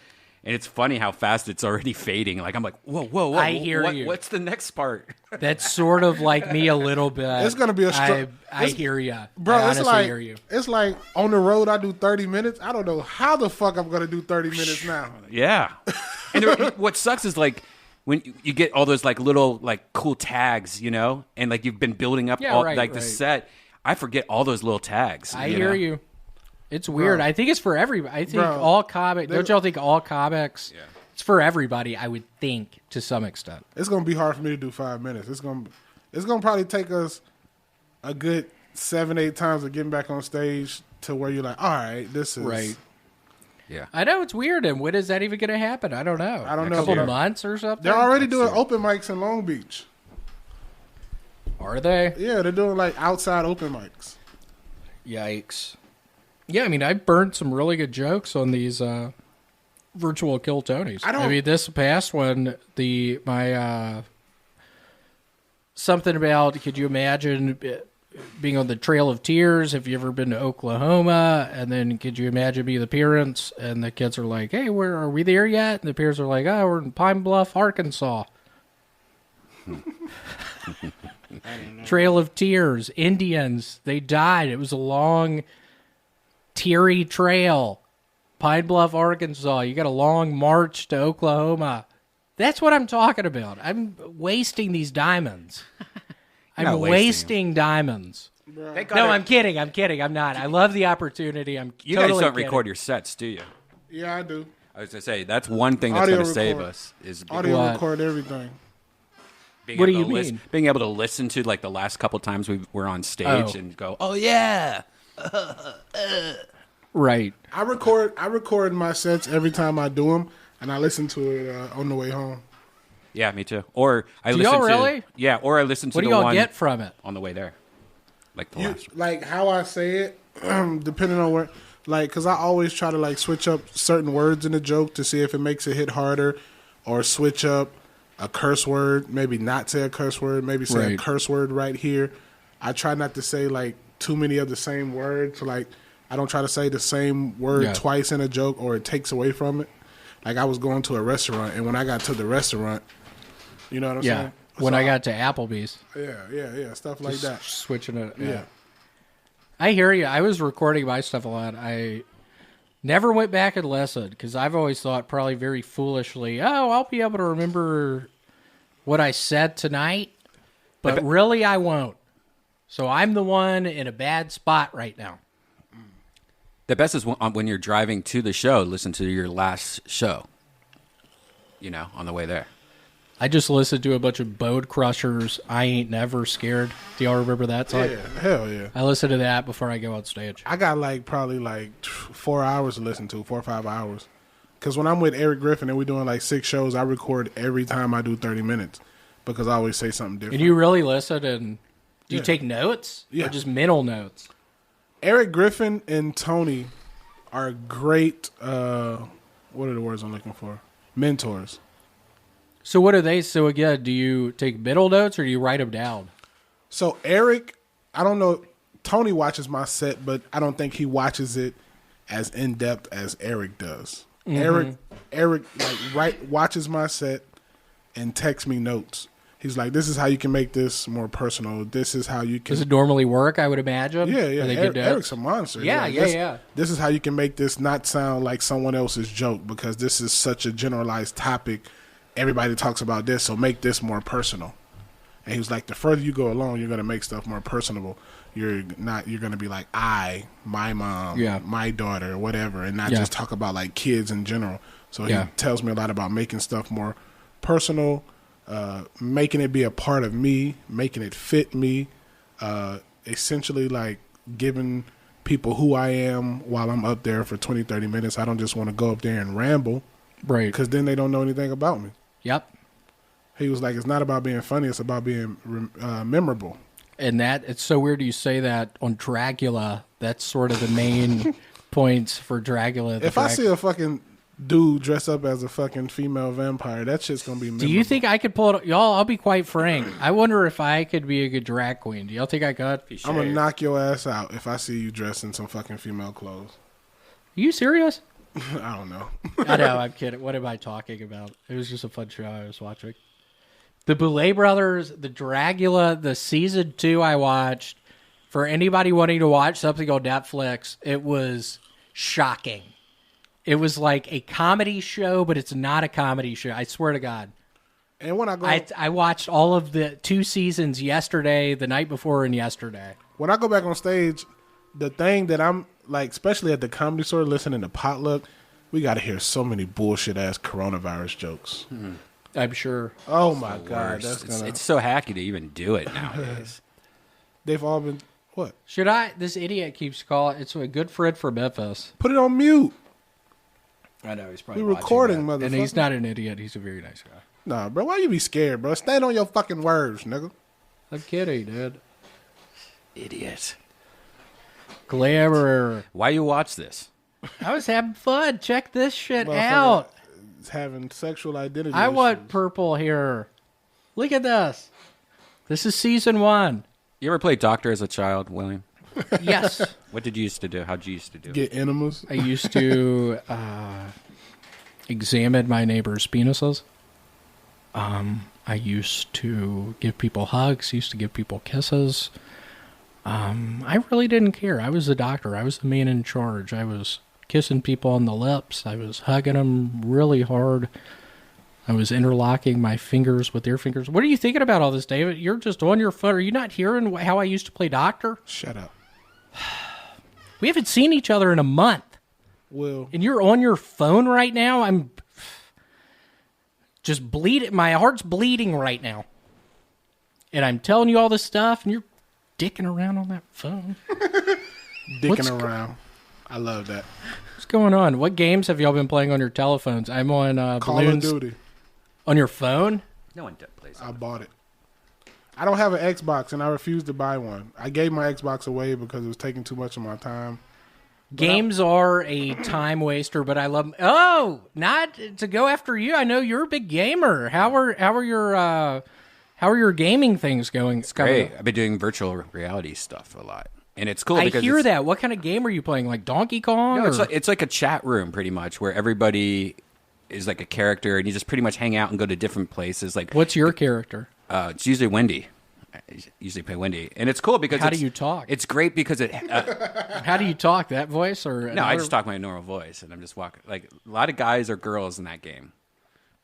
and it's funny how fast it's already fading. Like I'm like, whoa. I hear you. What's the next part? That's sort of like me a little bit. It's gonna be a I hear you. Bro, I it's honestly like hear you. it's like on the road I do 30 minutes. I don't know how the fuck I'm gonna do 30 minutes now. Yeah. And what sucks is like when you get all those like little like cool tags, you know, and like you've been building up the set. I forget all those little tags. I hear you. It's weird. Bro. I think it's for everybody. I think Bro. all comics. Don't y'all think all comics? Yeah. It's for everybody. I would think to some extent. It's gonna be hard for me to do 5 minutes. It's gonna probably take us a good 7-8 times of getting back on stage to where you're like, all right, this is Right. Yeah. I know it's weird, and when is that even going to happen? I don't know. I don't A know. couple Yeah. months or something. They're already doing open mics in Long Beach. Are they? Yeah, they're doing like outside open mics. Yikes. Yeah, I mean, I burned some really good jokes on these virtual Kill Tonys. I mean, this past one, my something about, could you imagine being on the Trail of Tears? Have you ever been to Oklahoma? And then could you imagine being the parents? And the kids are like, hey, where are we there yet? And the parents are like, oh, we're in Pine Bluff, Arkansas. Trail of Tears, Indians, they died. It was a long, teary trail. Pine Bluff, Arkansas. You got a long march to Oklahoma. That's what I'm talking about. I'm wasting these diamonds. I'm wasting diamonds. No, I'm kidding. I'm not. I love the opportunity. You totally guys don't kidding. record your sets, do you? Yeah, I do. I was gonna say that's one thing that's Audio gonna save record. us is Audio What? record everything. being What do able you to mean? being able to listen to like the last couple times we were on stage Oh. and go, oh yeah. Right. I record my sets every time I do them, and I listen to it on the way home. Yeah, me too. Or I Do listen y'all to really? Yeah, or I listen to What do the y'all one get from it? on the way there. Like the last one. Like how I say it, depending on where, like, because I always try to like switch up certain words in a joke to see if it makes it hit harder, or switch up a curse word, maybe not say a curse word, maybe say a Right. curse word right here. I try not to say like too many of the same words. Like I don't try to say the same word Yeah. twice in a joke, or it takes away from it. Like I was going to a restaurant, and when I got to the restaurant, you know what I'm Yeah. saying? When So I got to Applebee's. yeah, stuff like that. Switching it. Yeah. I hear you. I was recording my stuff a lot. I never went back and listened because I've always thought, probably very foolishly, oh, I'll be able to remember what I said tonight, but really I won't. So I'm the one in a bad spot right now. The best is when you're driving to the show, listen to your last show. You know, on the way there. I just listened to a bunch of Bode Crushers. I Ain't Never Scared. Do y'all remember that song? Yeah, hell yeah. I listen to that before I go on stage. I got like probably like 4 hours to listen to, 4 or 5 hours. Because when I'm with Eric Griffin and we're doing like 6 shows, I record every time I do 30 minutes because I always say something different. And you really listen and do you Yeah. take notes? Yeah. Or just mental notes? Eric Griffin and Tony are great, what are the words I'm looking for? Mentors. So what are they? So again, do you take mental notes or do you write them down? So Eric, I don't know, Tony watches my set, but I don't think he watches it as in depth as Eric does. Eric watches my set and texts me notes. He's like, "This is how you can make this more personal. This is how you can." Does it normally work? I would imagine. Yeah. Are they good Eric, notes? Eric's a monster. He's Yeah, like, yeah. This is how you can make this not sound like someone else's joke because this is such a generalized topic. Everybody talks about this, so make this more personal. And he was like, the further you go along, you're going to make stuff more personable. You're going to be like, my mom, Yeah. my daughter, whatever, and not Yeah. just talk about like kids in general. So Yeah. he tells me a lot about making stuff more personal, making it be a part of me, making it fit me, essentially like giving people who I am while I'm up there for 20, 30 minutes. I don't just want to go up there and ramble Right. because then they don't know anything about me. Yep. He was like, it's not about being funny. It's about being memorable. And it's so weird you say that on Dracula. That's sort of the main points for Dracula. If I see a fucking dude dress up as a fucking female vampire, that shit's going to be memorable. Do you think I could pull it? Y'all, I'll be quite frank. I wonder if I could be a good drag queen. Do y'all think I could? I'm going to knock your ass out if I see you dressed in some fucking female clothes. Are you serious? I don't know. I know, I'm kidding. What am I talking about? It was just a fun show I was watching. The Boulet Brothers, the Dracula, the season 2 I watched. For anybody wanting to watch something on Netflix, it was shocking. It was like a comedy show, but it's not a comedy show. I swear to God. And when I go, I watched all of the 2 seasons yesterday, the night before, and yesterday. when I go back on stage, the thing that I'm like, especially at the Comedy Store, listening to Potluck, we got to hear so many bullshit ass coronavirus jokes. I'm sure. Oh my God, that's It's so hacky to even do it nowadays. they've all been what? Should I? This idiot keeps calling. It's a good friend from Memphis. Put it on mute. I know he's probably We recording, watching that. motherfucker. And he's not an idiot. He's a very nice guy. Nah, bro, why you be scared, bro? Stand on your fucking words, nigga. I'm kidding, dude. Idiot. Glamour. Why you watch this? I was having fun. Check this shit Motherfucker out. is having sexual identity I want issues. purple here. Look at this. This is season 1. You ever play doctor as a child, William? Yes. What did you used to do? How'd you used to do? Get enemas. I used to examine my neighbor's penises. I used to give people hugs. Used to give people kisses. I really didn't care. I was the doctor. I was the man in charge. I was kissing people on the lips. I was hugging them really hard. I was interlocking my fingers with their fingers. What are you thinking about all this, David? You're just on your phone. Are you not hearing how I used to play doctor? Shut up. We haven't seen each other in a month. Will. And you're on your phone right now? I'm just bleeding. My heart's bleeding right now. And I'm telling you all this stuff, and you're dicking around on that phone. Dicking around. I love that. What's going on? What games have y'all been playing on your telephones? I'm on Call of Balloons. Duty. On your phone? No one plays. I bought it. I don't have an Xbox, and I refuse to buy one. I gave my Xbox away because it was taking too much of my time. Games are a time waster, but I love them. Oh, not to go after you. I know you're a big gamer. How are your gaming things going? It's great. I've been doing virtual reality stuff a lot, and it's cool. I because hear it's, that. What kind of game are you playing? Like Donkey Kong? No, or- it's like a chat room, pretty much, where everybody is like a character, and you just pretty much hang out and go to different places. Like, What's your character? it's usually Wendy. I usually play Wendy, and it's cool because How do you talk? It's great because it. How do you talk? That voice or No, I another- just talk my normal voice, and I'm just walking. Like a lot of guys are girls in that game.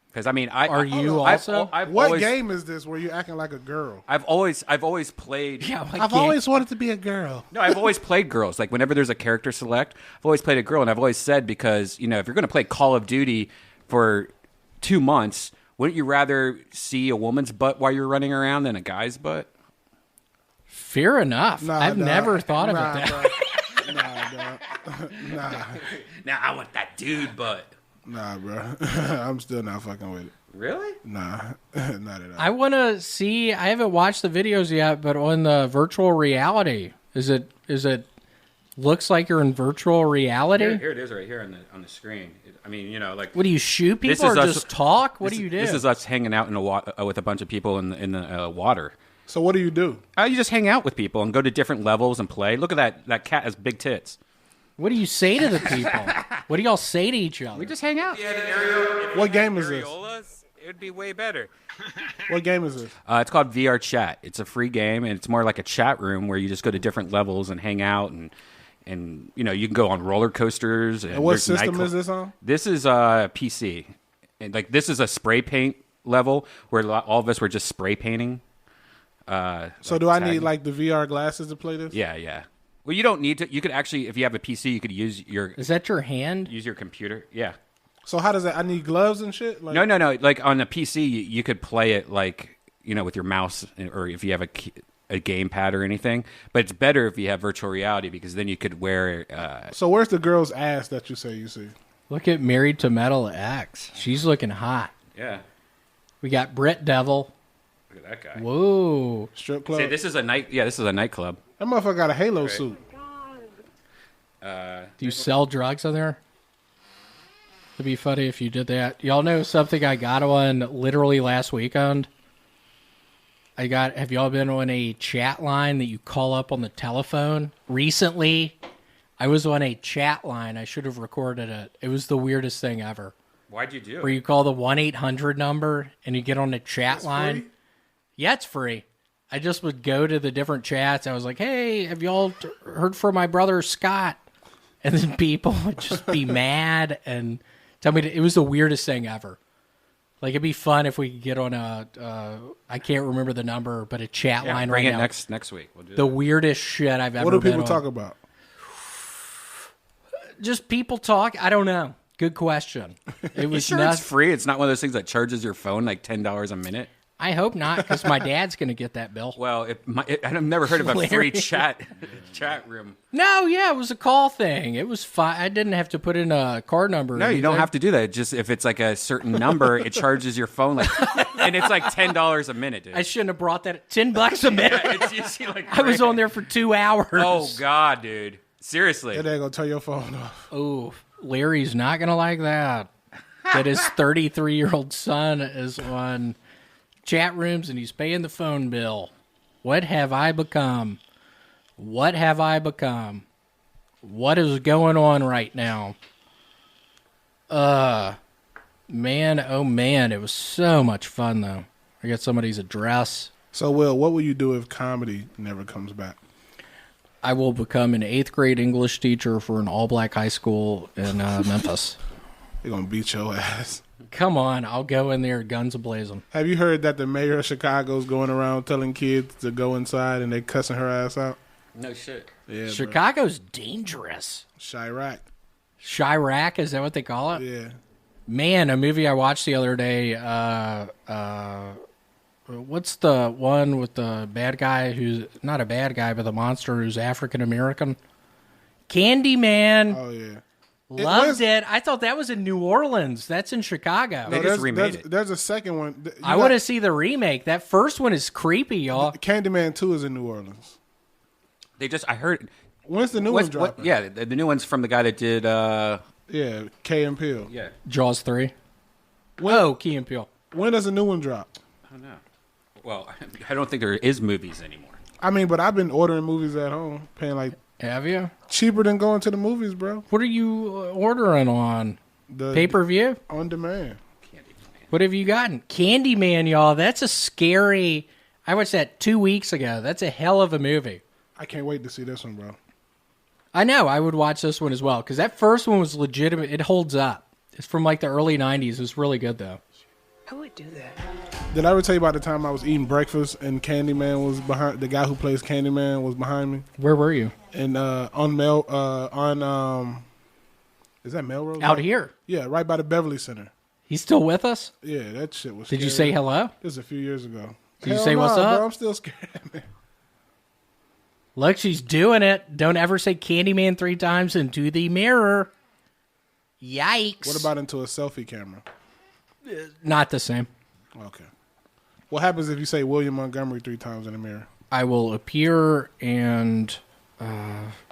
Because I mean, Are you also? I've What always, game is this where you're acting like a girl? I've always played. Yeah, what I've game? always wanted to be a girl. No, I've always played girls. Like whenever there's a character select, I've always played a girl, and I've always said because if you're going to play Call of Duty for 2 months, wouldn't you rather see a woman's butt while you're running around than a guy's butt? Fair enough. Nah, I've dog. never thought of Nah, it that. bro. Nah, dog. Nah. Now I want that dude butt. Nah, bro. I'm still not fucking with it. Really? Nah, not at all. I want to see. I haven't watched the videos yet, but on the virtual reality, is it looks like you're in virtual reality? Here it is, right here on the screen. I mean, like What do you shoot This people is or us- just talk? What this do you is- do? This is us hanging out in with a bunch of people in the water. So what do you do? You just hang out with people and go to different levels and play. Look at that cat has big tits. What do you say to the people? What do y'all say to each other? We just hang out. What game is this? It would be way better. What game is this? It's called VR Chat. It's a free game, and it's more like a chat room where you just go to different levels and hang out, and you can go on roller coasters. And And what there's system nightclub- is this on? This is PC, and like this is a spray paint level where all of us were just spray painting. So do I need like the VR glasses to play this? Yeah. Well, you don't need to. You could actually, if you have a PC, you could use your Is that your hand? computer. Yeah. So how does that? I need gloves and shit. Like, No. Like on a PC, you could play it like with your mouse, or if you have a gamepad or anything. But it's better if you have virtual reality because then you could wear. So where's the girl's ass that you say you see? Look at Married to Metal X. She's looking hot. Yeah, We got Brett Devil. look at that guy. Whoa. Strip club? See, this is a night. Yeah, this is a nightclub. That motherfucker got a Halo suit. Do you sell drugs on there? It'd be funny if you did that. Y'all know something I got on literally last weekend? Have y'all been on a chat line that you call up on the telephone? Recently, I was on a chat line. I should have recorded it. It was the weirdest thing ever. Why'd you do Where you call the 1-800 number and you get on a chat line. free? Yeah, it's free. I just would go to the different chats. I was like, hey, have y'all heard from my brother Scott? And then people would just be mad and tell me it was the weirdest thing ever. Like, it'd be fun if we could get on I can't remember the number, but a chat line bring right it now. next week. We'll do The that. weirdest shit I've ever What do been people on. talk about? Just people talk. I don't know. Good question. It You was sure nuts. it's free? It's not one of those things that charges your phone like $10 a minute. I hope not, because my dad's going to get that bill. Well, I've never heard of a free Larry. chat room. No, yeah, it was a call thing. It was fine. I didn't have to put in a card number. No, you don't have to do that. Just if it's like a certain number, it charges your phone and it's like $10 a minute, dude. I shouldn't have brought that. $10 a minute. It's usually like I was on there for 2 hours. Oh God, dude! Seriously, And they're going to turn your phone off. Oh, Larry's not going to like that. That his 33-year-old son is on chat rooms and he's paying the phone bill. What have I become? What have I become? What is going on right now? Man, oh man, it was so much fun though. I got somebody's address. So, Will, what will you do if comedy never comes back? I will become an 8th grade English teacher for an all-black high school in Memphis. They're going to beat your ass. Come on, I'll go in there guns a-blazing. Have you heard that the mayor of Chicago's going around telling kids to go inside and they cussing her ass out? no shit. Yeah, bro. Chicago's dangerous. Chirac. Chirac, is that what they call it? Yeah. Man, a movie I watched the other day, what's the one with the bad guy who's not a bad guy, but the monster who's African American? Candyman. Oh, yeah. Loved it. I thought that was in New Orleans. That's in Chicago. They just remade it. There's a second one. I want to see the remake. That first one is creepy, y'all. Candyman 2 is in New Orleans. I heard. When's the new one dropping? Yeah, the new one's from the guy that did. Yeah, Key and Peele. Yeah, Jaws 3. Whoa, Key and Peele. When does a new one drop? I don't know. Well, I don't think there is movies anymore. I mean, but I've been ordering movies at home, paying like Have you? cheaper than going to the movies, bro. What are you ordering on? The Pay-per-view? on demand. What have you gotten? Candyman, y'all. That's a scary... I watched that 2 weeks ago. That's a hell of a movie. I can't wait to see this one, bro. I know. I would watch this one as well, because that first one was legitimate. It holds up. It's from like the early 90s. It's really good, though. I would do that. Did I ever tell you about the time I was eating breakfast and Candyman was behind? The guy who plays Candyman was behind me, Where were you? and is that Melrose? Out here. Yeah, right by the Beverly Center. He's still with us? Yeah, that shit was. Did you scary. say hello? This was a few years ago. Did you Hell say what's nah, up? Bro, I'm still scared, man. Look, she's doing it. Don't ever say Candyman 3 times into the mirror. Yikes. What about into a selfie camera? Not the same. Okay. What happens if you say William Montgomery 3 times in the mirror I will appear and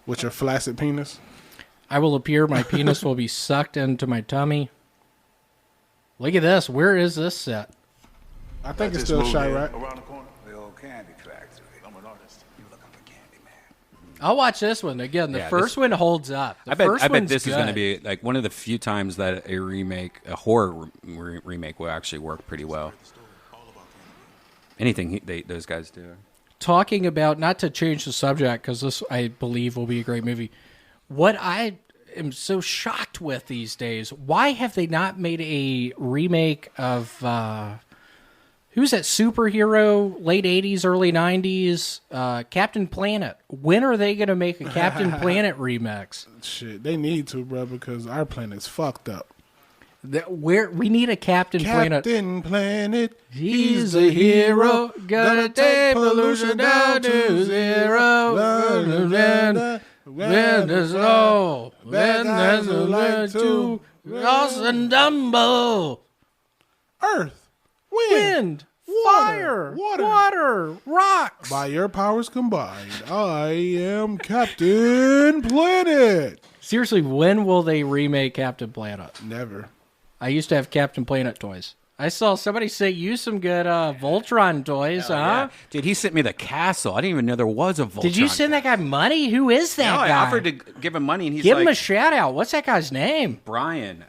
with your flaccid penis? I will appear. My penis will be sucked into my tummy. Look at this. Where is this set? I think it's still Chirac. Around the corner, the old candy factory. I'm an artist. You looking for Candyman? I'll watch this one again. The Yeah, first one holds up. The I bet first one's this is going to good. be like one of the few times that a horror remake will actually work pretty well. Anything those guys do. Talking about, not to change the subject, because this, I believe, will be a great movie. What I am so shocked with these days, why have they not made a remake of, who's that superhero, late 80s, early 90s, Captain Planet? When are they going to make a Captain Planet remix? Shit, they need to, bro, because our planet's fucked up. We need a Captain Planet. Captain Planet, He's a hero, gonna take pollution down to zero. When there's no, when there's no light to Ross and Dumbo. Earth, Wind, fire, water, rocks. By your powers combined, I am Captain Planet. Seriously, when will they remake Captain Planet? Never. I used to have Captain Planet toys. I saw somebody say use some good Voltron toys, huh? Yeah. Dude, he sent me the castle. I didn't even know there was a Voltron. Did you send that guy money? Who is that No, guy? I offered to give him money, and he's Give like, him a shout out. What's that guy's name? Brian.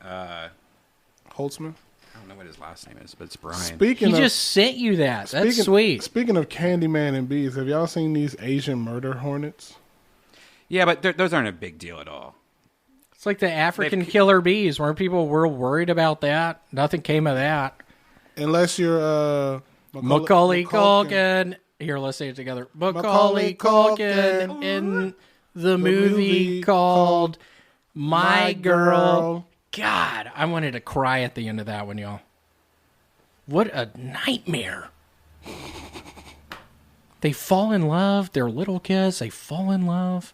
Holtzman. I don't know what his last name is, but it's Brian. Speaking He of, just sent you that. That's speaking- sweet. Speaking of Candyman and bees, have y'all seen these Asian murder hornets? Yeah, but those aren't a big deal at all. It's like the African killer bees. Weren't people worried about that? Nothing came of that. Unless you're Macaulay Culkin. Here, let's say it together. Macaulay Culkin in the movie called My Girl. God, I wanted to cry at the end of that one, y'all. What a nightmare. They fall in love. They're little kids. They fall in love.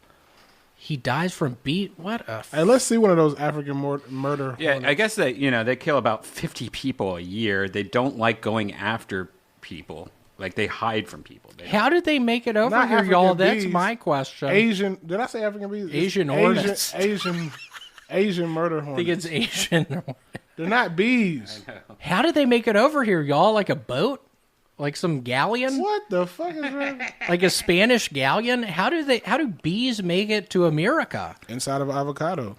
He dies from beat. What a... Hey, let's see one of those African murder Yeah, hornets. I guess that they kill about 50 people a year. They don't like going after people. Like they hide from people. How did they make it over Not here, African y'all? That's bees. my question. Asian. Did I say African bees? It's Asian hornets. Asian murder I hornets. think it's Asian. They're not bees. How did they make it over here, y'all? Like a boat? Like some galleon? What the fuck is wrong? Like a Spanish galleon? How do bees make it to America? Inside of avocado.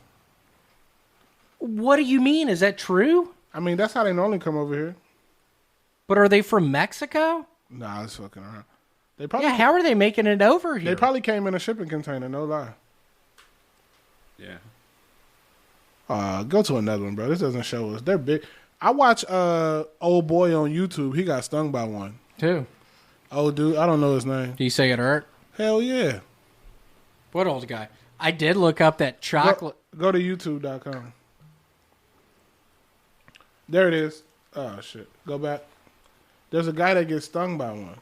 What do you mean? Is that true? I mean, that's how they normally come over here. But are they from Mexico? Nah, it's fucking around. They probably, Yeah, how are they making it over here? they probably came in a shipping container. No lie. Yeah. Go to another one, bro. This doesn't show us. They're big. I watch old boy on YouTube. He got stung by one. Too. Old dude. I don't know his name. Do you say it hurt? Hell yeah. What old guy? I did look up that chocolate. Go to youtube.com. There it is. Oh, shit. Go back. There's a guy that gets stung by one.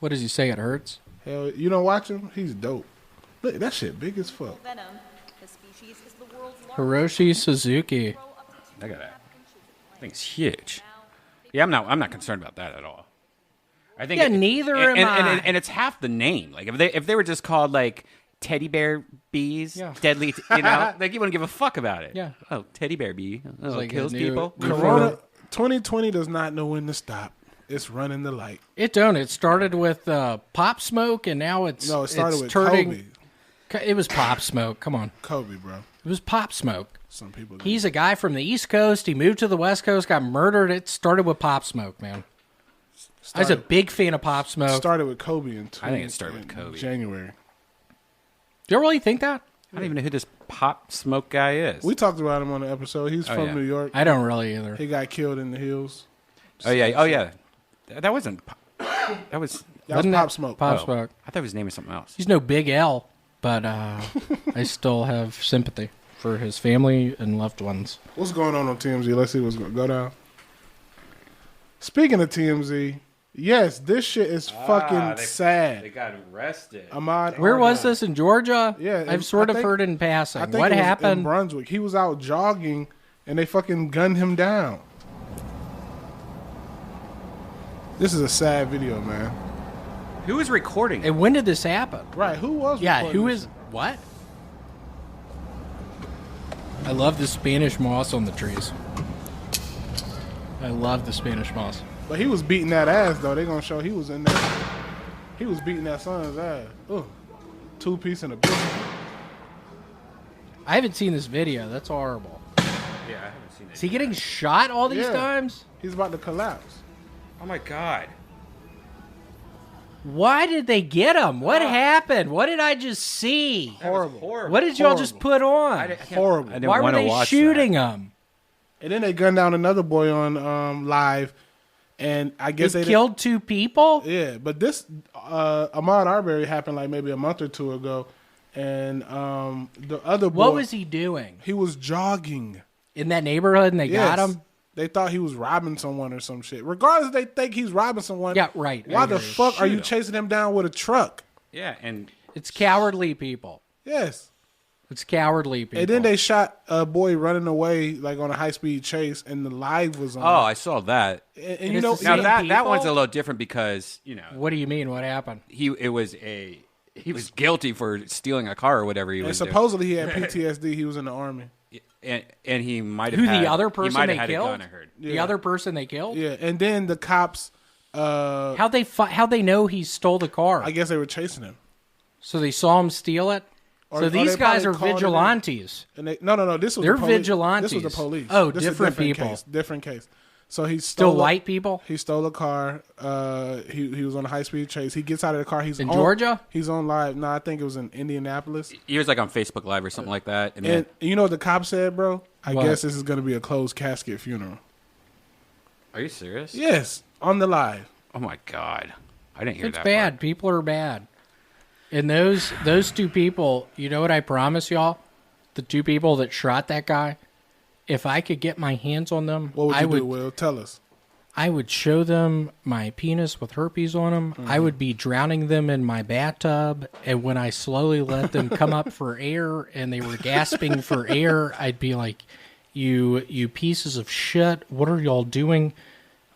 What does he say? It hurts? Hell, you don't watch him? He's dope. Look, that shit big as fuck. Venom. The species is the world's largest. Hiroshi Suzuki. Look at that. I think it's huge. Yeah, I'm not concerned about that at all. I think Yeah, neither am I. And it's half the name. Like if they were just called like teddy bear bees, Yeah. deadly, like you wouldn't give a fuck about it. Yeah. Oh, teddy bear bee. Oh, like kills a new- people. new- Corona 2020 does not know when to stop. It's running the light. It don't. It started with Pop Smoke, and now it's No, it started it's with turning. Kobe. It was Pop Smoke. Come on, Kobe, bro. it was Pop Smoke. Some people. He's a guy from the East Coast. He moved to the West Coast, got murdered. It started with Pop Smoke, man. I was a big fan of Pop Smoke. started with Kobe in. I think it started with Kobe. January. Do you really think that? I don't even know who this Pop Smoke guy is. We talked about him on the episode. He's from yeah. New York. I don't really either. He got killed in the hills. Oh yeah. That wasn't. That was. That was Wasn't Pop it? Smoke. Pop oh, Smoke. I thought his name was something else. He's no Big L, but I still have sympathy for his family and loved ones. What's going on TMZ? Let's see what's going to go down. Speaking of TMZ, yes, this shit is fucking sad. They got arrested. Ahmad. Where was Arda. this, in Georgia? Yeah, I've sort I of think- heard in passing. I think What it was in happened? Brunswick. He was out jogging and they fucking gunned him down. This is a sad video, man. Who was recording it? And when did this happen? Right, who was Yeah, recording who this? is what? I love the Spanish moss on the trees. I love the Spanish moss. But he was beating that ass, though. They gonna show he was in there. He was beating that son's ass. Ugh. 2-piece and a bitch. I haven't seen this video. That's horrible. Yeah, I haven't seen it. Is he getting shot all these Yeah. times? He's about to collapse. Oh my god. Why did they get him? What happened? What did I just see? Horrible. What did y'all just put on? Horrible. I didn't Why were wanna they watch shooting him? And then they gunned down another boy on live, and I guess They they killed two people? Yeah, but this Ahmaud Arbery happened like maybe a month or two ago, and the other boy. What was he doing? He was jogging. in that neighborhood and they got Yes. him? They thought he was robbing someone or some shit. Regardless, they think he's robbing someone. Yeah, right. Why I the agree. fuck are you Shoot him. chasing him down with a truck? Yeah, and It's cowardly people. Yes. It's cowardly people. And then they shot a boy running away like on a high speed chase, and the live was on. I saw that. And you it's know, the Now same that people? one's a little different because What do you mean? What happened? he was guilty for stealing a car or whatever he and was doing. supposedly he had PTSD. He was in the army. And he might have Who, had the other he person might they have had killed? a gun, I heard. The other person they killed? Yeah, and then the cops. How'd they know he stole the car? I guess they were chasing him. So they saw him steal it? Or- So or these they guys are probably called it in. vigilantes. And they no. This was They're the police. vigilantes. This was the police. Oh, This is a different people. Case, different case. So he Still stole white people? He stole a car. He was on a high speed chase. He gets out of the car. He's In on, Georgia? He's on live. No, I think it was in Indianapolis. He was like on Facebook Live or something like that. And, And you know what the cop said, bro? I What? guess this is going to be a closed casket funeral. are you serious? Yes, on the live. Oh my god, I didn't hear It's that. bad. part. People are bad. And those two people, you know what I promise y'all? The two people that shot that guy, if I could get my hands on them, What would I you would do, Will? Tell us. I would show them my penis with herpes on them. I would be drowning them in my bathtub, and when I slowly let them come up for air and they were gasping for air, I'd be like, "You pieces of shit! What are y'all doing?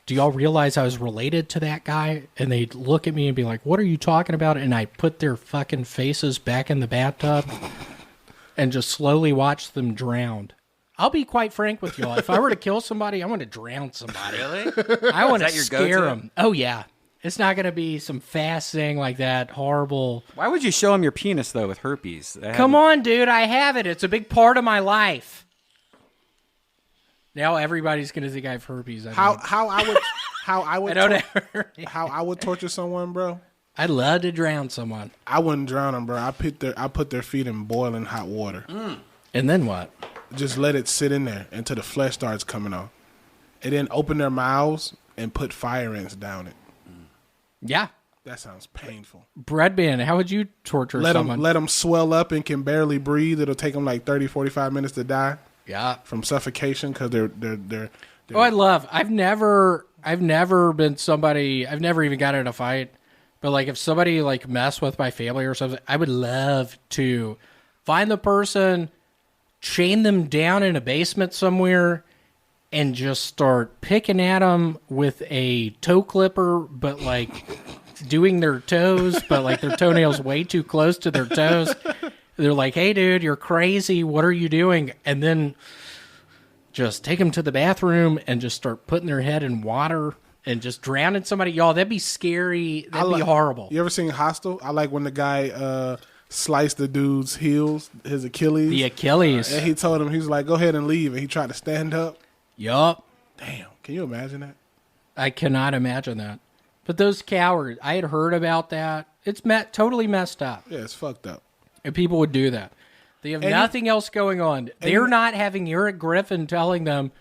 Do y'all realize I was related to that guy?" And they'd look at me and be like, "What are you talking about?" And I put their fucking faces back in the bathtub and just slowly watch them drown. I'll be quite frank with y'all. If I were to kill somebody, I want to drown somebody. Really? I want to that your scare go-to? them. Oh, yeah. It's not going to be some fast thing like that horrible. Why would you show him your penis though with herpes? Come on, dude. I have it. It's a big part of my life. Now everybody's going to think I have herpes. How I would I don't ever. how I would torture someone, bro? I'd love to drown someone. I wouldn't drown them, bro. I put their feet in boiling hot water. And then what? Just let it sit in there until the flesh starts coming off, and then open their mouths and put fire ants down it. Yeah. That sounds painful. Redban, how would you torture someone? Let them swell up and can barely breathe. It'll take them like 30, 45 minutes to die Yeah. from suffocation because they're Oh, I've never been somebody, I've never even got in a fight, but like if somebody like messed with my family or something, I would love to find the person, chain them down in a basement somewhere, and just start picking at them with a toe clipper, but like doing their toes, but like their toenails way too close to their toes. They're like, "Hey, dude, you're crazy. What are you doing?" And then just take them to the bathroom and just start putting their head in water and just drowning somebody. Y'all, that'd be scary. That'd be horrible. You ever seen Hostel? I like when the guy sliced the dude's heels, his Achilles. The Achilles. And he told him, he was like, "Go ahead and leave," and he tried to stand up. Yup. Damn, can you imagine that? I cannot imagine that. But those cowards, I had heard about that. It's totally messed up. Yeah, it's fucked up. And people would do that. They have nothing else going on. They're not having Eric Griffin telling them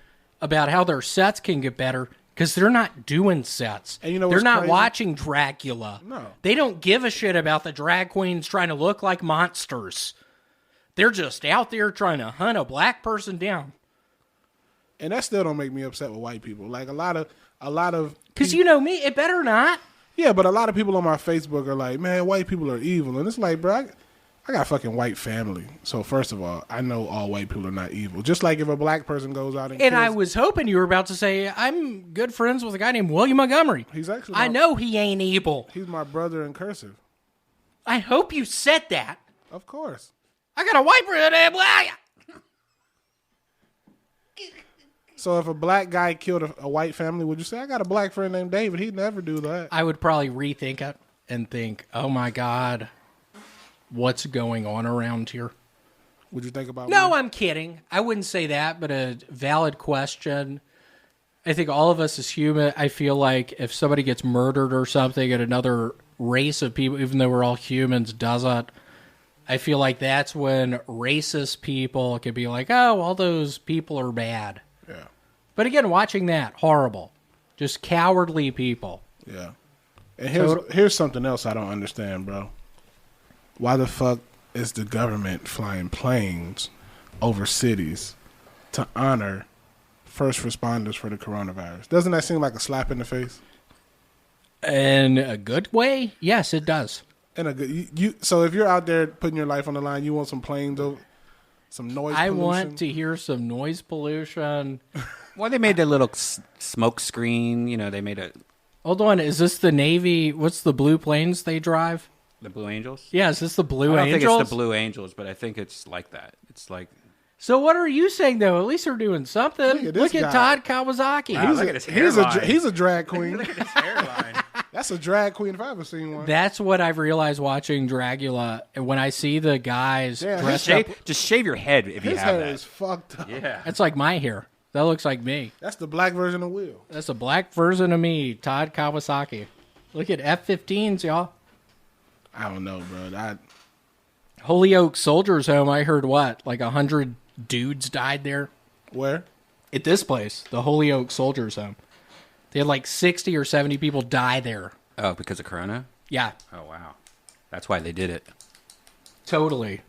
about how their sets can get better because they're not doing sets. And you know they're what's not crazy? watching Dracula. No. They don't give a shit about the drag queens trying to look like monsters. They're just out there trying to hunt a black person down. And that still don't make me upset with white people. Like a lot of Because you know me, it better not. yeah, but a lot of people on my Facebook are like, "Man, white people are evil," and it's like, bro, I got a fucking white family. So first of all, I know all white people are not evil. Just like if a black person goes out and And kills, I was hoping you were about to say, I'm good friends with a guy named William Montgomery. he's actually I know he ain't evil. he's my brother in cursive. I hope you said that. Of course. I got a white brother named William. So if a black guy killed a white family, would you say, "I got a black friend named David"? He'd never do that. I would probably rethink it and think, oh my God, what's going on around here? Would you think about No, me? I'm kidding. I wouldn't say that, but a valid question. I think all of us as human, I feel like if somebody gets murdered or something and another race of people, even though we're all humans, does it, I feel like that's when racist people can be like, oh, all those people are bad. Yeah. But again, watching that, horrible. Just cowardly people. Yeah. And here's something else I don't understand, bro. Why the fuck is the government flying planes over cities to honor first responders for the coronavirus. Doesn't that seem like a slap in the face? In a good way? Yes, it does. In a good, so if you're out there putting your life on the line, you want some planes, some noise I pollution? want to hear some noise pollution. Well, they made the little smoke screen. You know, they made a Hold on, is this the Navy? What's the blue planes they drive? the Blue Angels. Yeah, is this the Blue I don't Angels? think it's the Blue Angels, but I think it's like that. It's like So what are you saying, though? At least they're doing something. Look at this Look at guy. Todd Kawasaki. Wow, look at his hairline. He's a drag queen. Look at his hairline. That's a drag queen if I ever seen one. That's what I've realized watching Dragula. And when I see the guys Yeah, dressed up, Just shave your head if you His have hair that. is fucked up. Yeah. that's like my hair. That looks like me. That's the black version of Will. That's a black version of me, Todd Kawasaki. Look at F-15s, y'all. I don't know, bro. Holyoke Soldiers Home, I heard what? Like 100 dudes died there? Where? At this place, the Holyoke Soldiers Home. They had like 60 or 70 people die there. Oh, because of Corona? Yeah, Oh, wow. That's why they did it. totally.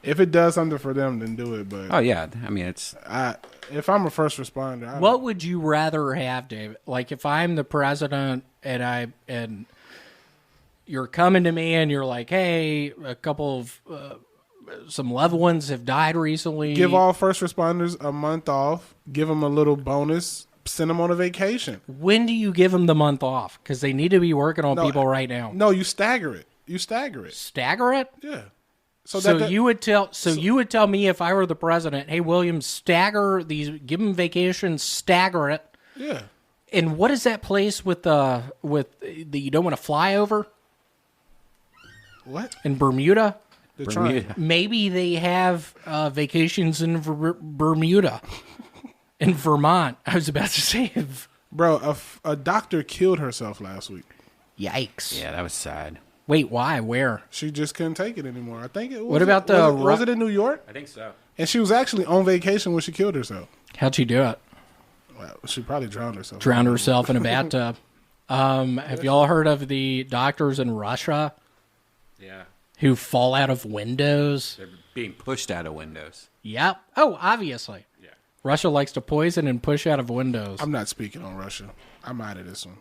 If it does something for them, then do it. But Oh, yeah. I mean, it's if I'm a first responder, What would you rather have, David? Like if I'm the president and you're coming to me and you're like, hey, a couple of some loved ones have died recently. give all first responders a month off, give them a little bonus, send them on a vacation. When do you give them the month off? Because they need to be working on No, people right now. No, you stagger it. Stagger it. Yeah. You would tell me if I were the president, hey William, stagger these, give them vacations, stagger it. Yeah. And what is that place with the you don't want to fly over What? in Bermuda? They're Bermuda. Maybe they have vacations in Bermuda, in Vermont. I was about to say, Bro, a doctor killed herself last week. yikes. Yeah, that was sad. Wait, why? Where? She just couldn't take it anymore. I think it was. What about was it in New York? I think so. And she was actually on vacation when she killed herself. How'd she do it? Well, she probably drowned herself. Drowned herself in a bathtub. Have y'all heard of the doctors in Russia Yeah. who fall out of windows? They're being pushed out of windows. Yep. Oh, obviously. Yeah. Russia likes to poison and push out of windows. I'm not speaking on Russia. I'm out of this one.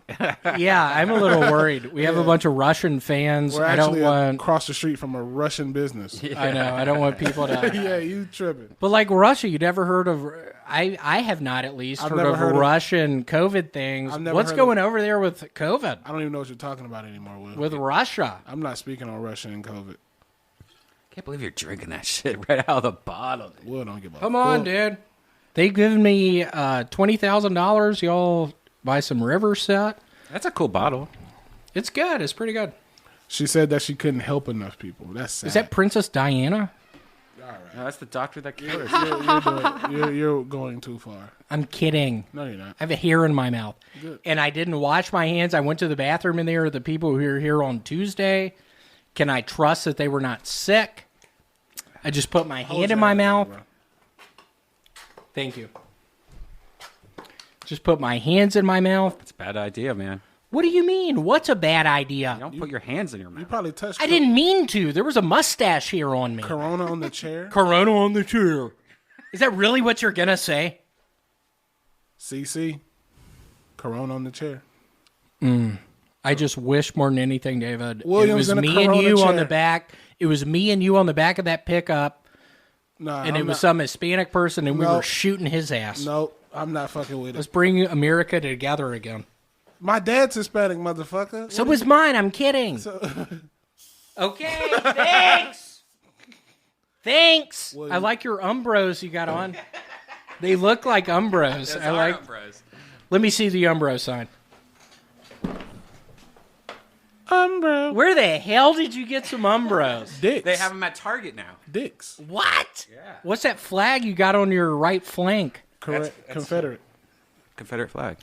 Yeah, I'm a little worried. We have a bunch of Russian fans. We're I don't actually want. across the street from a Russian business. I know. I don't want people to. Yeah, you tripping. But like Russia, you never heard of. I have not at least I've heard never of heard of- Russian COVID things. I've never What's heard going over there with COVID I don't even know what you're talking about anymore, Will. with Russia? I'm not speaking on Russia and COVID. Can't believe you're drinking that shit right out of the bottle. Will don't give a Come on, fuck. dude. They given me $20,000. Y'all buy some river set. That's a cool bottle. It's good. It's pretty good. She said that she couldn't help enough people. That's sad. Is that Princess Diana? No, that's the doctor that killed her. You're going too far. I'm kidding. No, you're not. I have a hair in my mouth. Good. And I didn't wash my hands. I went to the bathroom in there. The people who were here on Tuesday, can I trust that they were not sick? I just put my hand in my mouth. Bro. Thank you. Just put my hands in my mouth. It's a bad idea, man. What do you mean? What's a bad You idea? don't put your hands in your You mouth. probably touched I didn't mean to. There was a mustache here on me. Corona on the chair. Corona on the chair. Is that really what you're going to say? CC. Corona on the chair. I just wish more than anything, David. Williams it was in a me and Corona you on chair. the back. It was me and you on the back of that pickup, Nah, and I'm it was not, some Hispanic person, and we No. were shooting his ass. No, I'm not fucking with Let's it. bring America together again. My dad's Hispanic, motherfucker. So was mine. I'm kidding. Okay, thanks. Thanks. Well, I like your Umbros you got on. They look like Umbros. I like. Let me see the Umbro sign. Umbro. Where the hell did you get some Umbros? Dicks. They have them at Target now. Dicks. What? Yeah. What's that flag you got on your right flank? Correct. That's- Confederate. Confederate flag.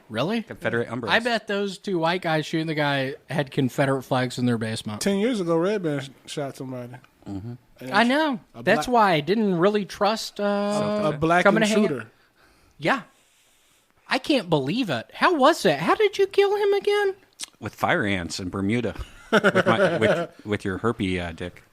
Really? Confederate umbrellas. I bet those two white guys shooting the guy had Confederate flags in their basement. 10 years ago, Redban shot somebody. Mm-hmm. I know. A That's black- why I didn't really trust A black coming and to hang- shooter. Yeah. I can't believe it. How was that? How did you kill him again? With fire ants in Bermuda. with your herpy dick.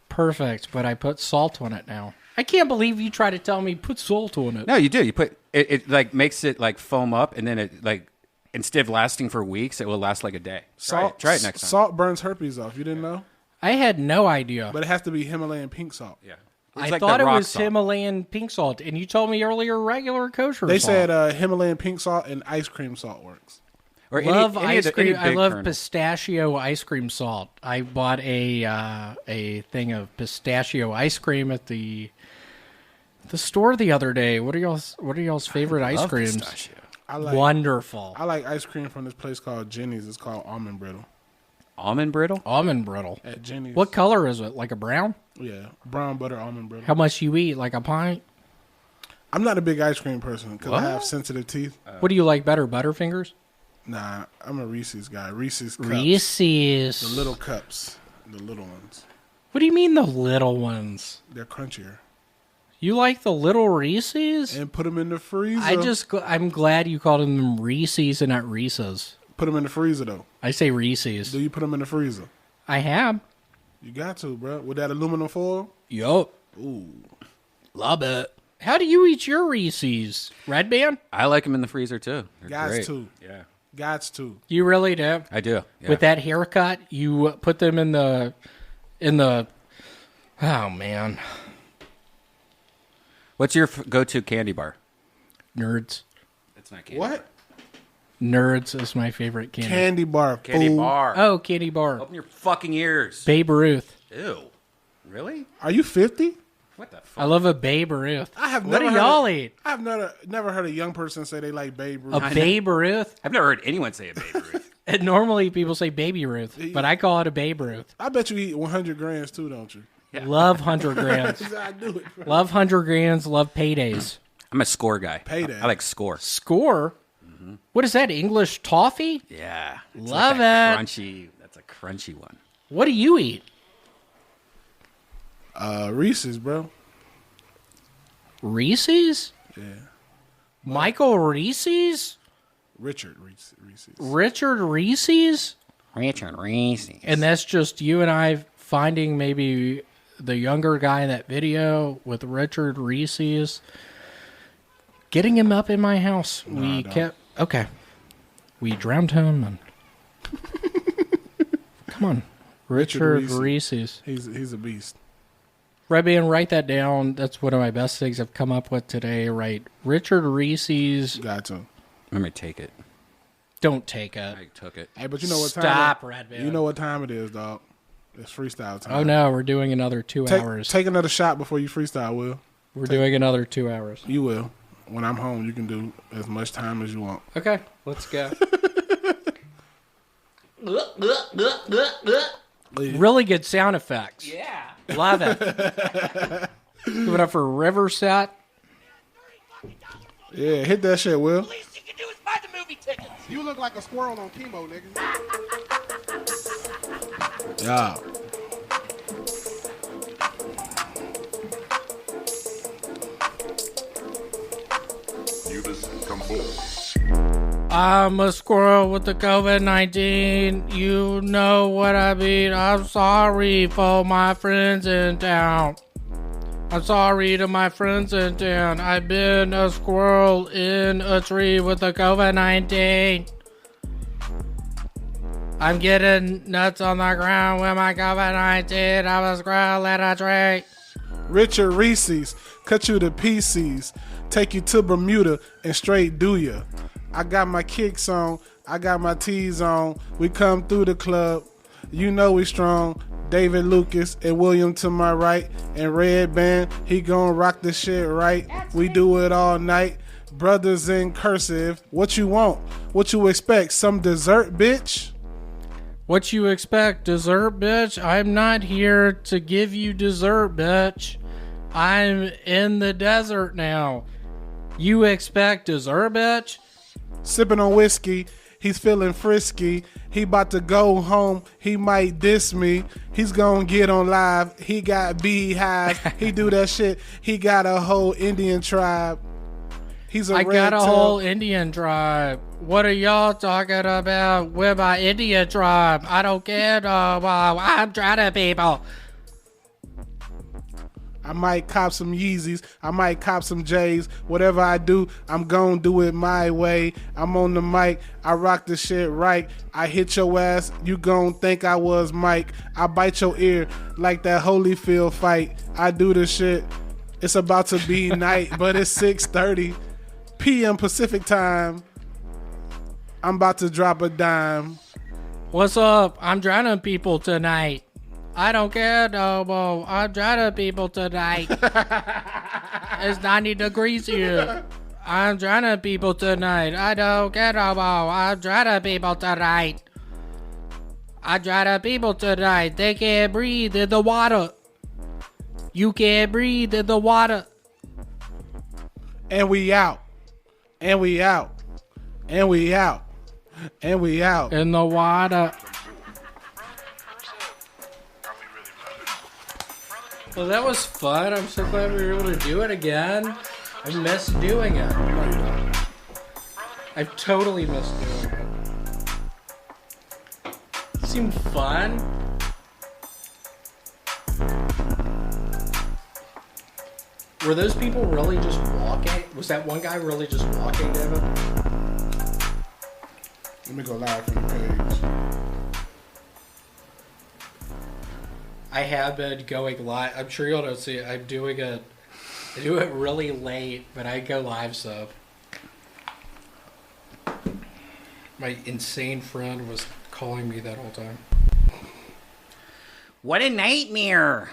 Perfect, but I put salt on it now. I can't believe you try to tell me put salt on it. No, you do. You put it like makes it like foam up, and then it like instead of lasting for weeks, it will last like a day. Try it next time. Salt burns herpes off. You didn't know? I had no idea. But it has to be Himalayan pink salt. Yeah, I like thought the it rock was salt. Himalayan pink salt, and you told me earlier regular kosher They salt. said Himalayan pink salt and ice cream salt works. Or Love any of ice the- cream. any I big love kernel. pistachio ice cream salt. I bought a thing of pistachio ice cream at the store the other day. What are y'all's favorite ice Love creams? pistachio. Wonderful. I like ice cream from this place called Jenny's. It's called almond brittle. Almond brittle. Almond brittle. At Jenny's. What color is it? Like a brown? Yeah, brown butter almond brittle. How much you eat? Like a pint? I'm not a big ice cream person because I have sensitive teeth. What do you like better, Butterfingers? Nah, I'm a Reese's guy. Reese's cups. Reese's. The little cups. The little ones. What do you mean the little ones? They're crunchier. You like the little Reese's? And put them in the freezer. I'm glad you called them Reese's and not Reese's. Put them in the freezer, though. I say Reese's. Do you put them in the freezer? I have. You got to, bro. With that aluminum foil? Yup. Ooh. Love it. How do you eat your Reese's? Redban? I like them in the freezer too. They're Gots great. to. Yeah, Gots to. You really do? I do. Yeah. With that haircut, you put them in the oh man. What's your go-to candy bar? Nerds. It's not candy. What? Nerds is my favorite candy. Candy bar. Candy fool. bar. Oh, candy bar. Open your fucking ears. Babe Ruth. Ew. Really? Are you 50? What the fuck? I love a Babe Ruth. I have What never do heard y'all of- eat? I've never heard a young person say they like Babe Ruth. A Babe Ruth? I've never heard anyone say a Babe Ruth. And normally people say Baby Ruth, but I call it a Babe Ruth. I bet you eat 100 grams too, don't you? Love 100 grams. I do it. Bro. Love 100 grams. Love paydays. I'm a score guy. Payday. I like score. Score? What is that, English toffee? Yeah. It's Love like that it. Crunchy. That's a crunchy one. What do you eat? Reese's, bro. Reese's? Yeah. Michael Reese's? Reese's. Richard Reese's? Richard Reese's. And that's just you and I finding maybe the younger guy in that video with Richard Reese's, getting him up in my house. Okay. We drowned him. And come on. Richard Reese's. He's a beast. Redban, write that down. That's one of my best things I've come up with today. Right. Richard Reese's. Got to. Let me take it. Don't take it. I took it. Hey, but you know what time? Stop, Redban. You know what time it is, dog. It's freestyle time. Oh, no. We're doing another 2 hours. Take another shot before you freestyle, Will. We're doing another 2 hours. You will. When I'm home, you can do as much time as you want. Okay. Let's go. Really good sound effects. Yeah. Love it. Give it up for Riverset. Yeah, hit that shit, Will. least you can do is buy the movie tickets. You look like a squirrel on chemo, nigga. Yeah. I'm a squirrel with the COVID-19. You know what I mean. I'm sorry for my friends in town. I'm sorry to my friends in town. I've been a squirrel in a tree with the COVID-19. I'm getting nuts on the ground with my COVID-19. I'm a squirrel in a tree. Richard Reese's, cut you to pieces, take you to Bermuda and straight do ya. I got my kicks on, I got my tees on. We come through the club, you know we strong. David Lucas and William to my right, and Redban, he gon' rock the shit right. We do it all night. Brothers in Cursive, what you want? What you expect? Some dessert, bitch? What you expect, dessert, bitch? I'm not here to give you dessert, bitch. I'm in the desert now. You expect dessert, bitch? Sipping on whiskey, he's feeling frisky. He about to go home, he might diss me. He's gonna get on live, he got beehives. He do that shit, he got a whole Indian tribe. He's a I red got a tail. whole Indian tribe. What are y'all talking about with my Indian tribe? I don't care no more. I'm trying to people. I might cop some Yeezys. I might cop some J's. Whatever I do, I'm gon' do it my way. I'm on the mic. I rock the shit right. I hit your ass. You gon' think I was Mike. I bite your ear like that Holyfield fight. I do the shit. It's about to be night, but it's 6:30 p.m. Pacific time. I'm about to drop a dime. What's up? I'm drowning people tonight. I don't care no more. I'm drowning people tonight. It's 90 degrees here. I'm drowning people tonight. I don't care no more. I'm drowning people tonight. I'm drowning people tonight. They can't breathe in the water. You can't breathe in the water. And we out. And we out. And we out. And we out. In the water. Well, that was fun. I'm so glad we were able to do it again. I missed doing it. I've totally missed doing it. Seemed fun. Were those people really just walking? Was that one guy really just walking, David? Let me go live from the page. I have been going live. I'm sure y'all don't see it. I'm doing it. I do it really late, but I go live sub. My insane friend was calling me that whole time. What a nightmare.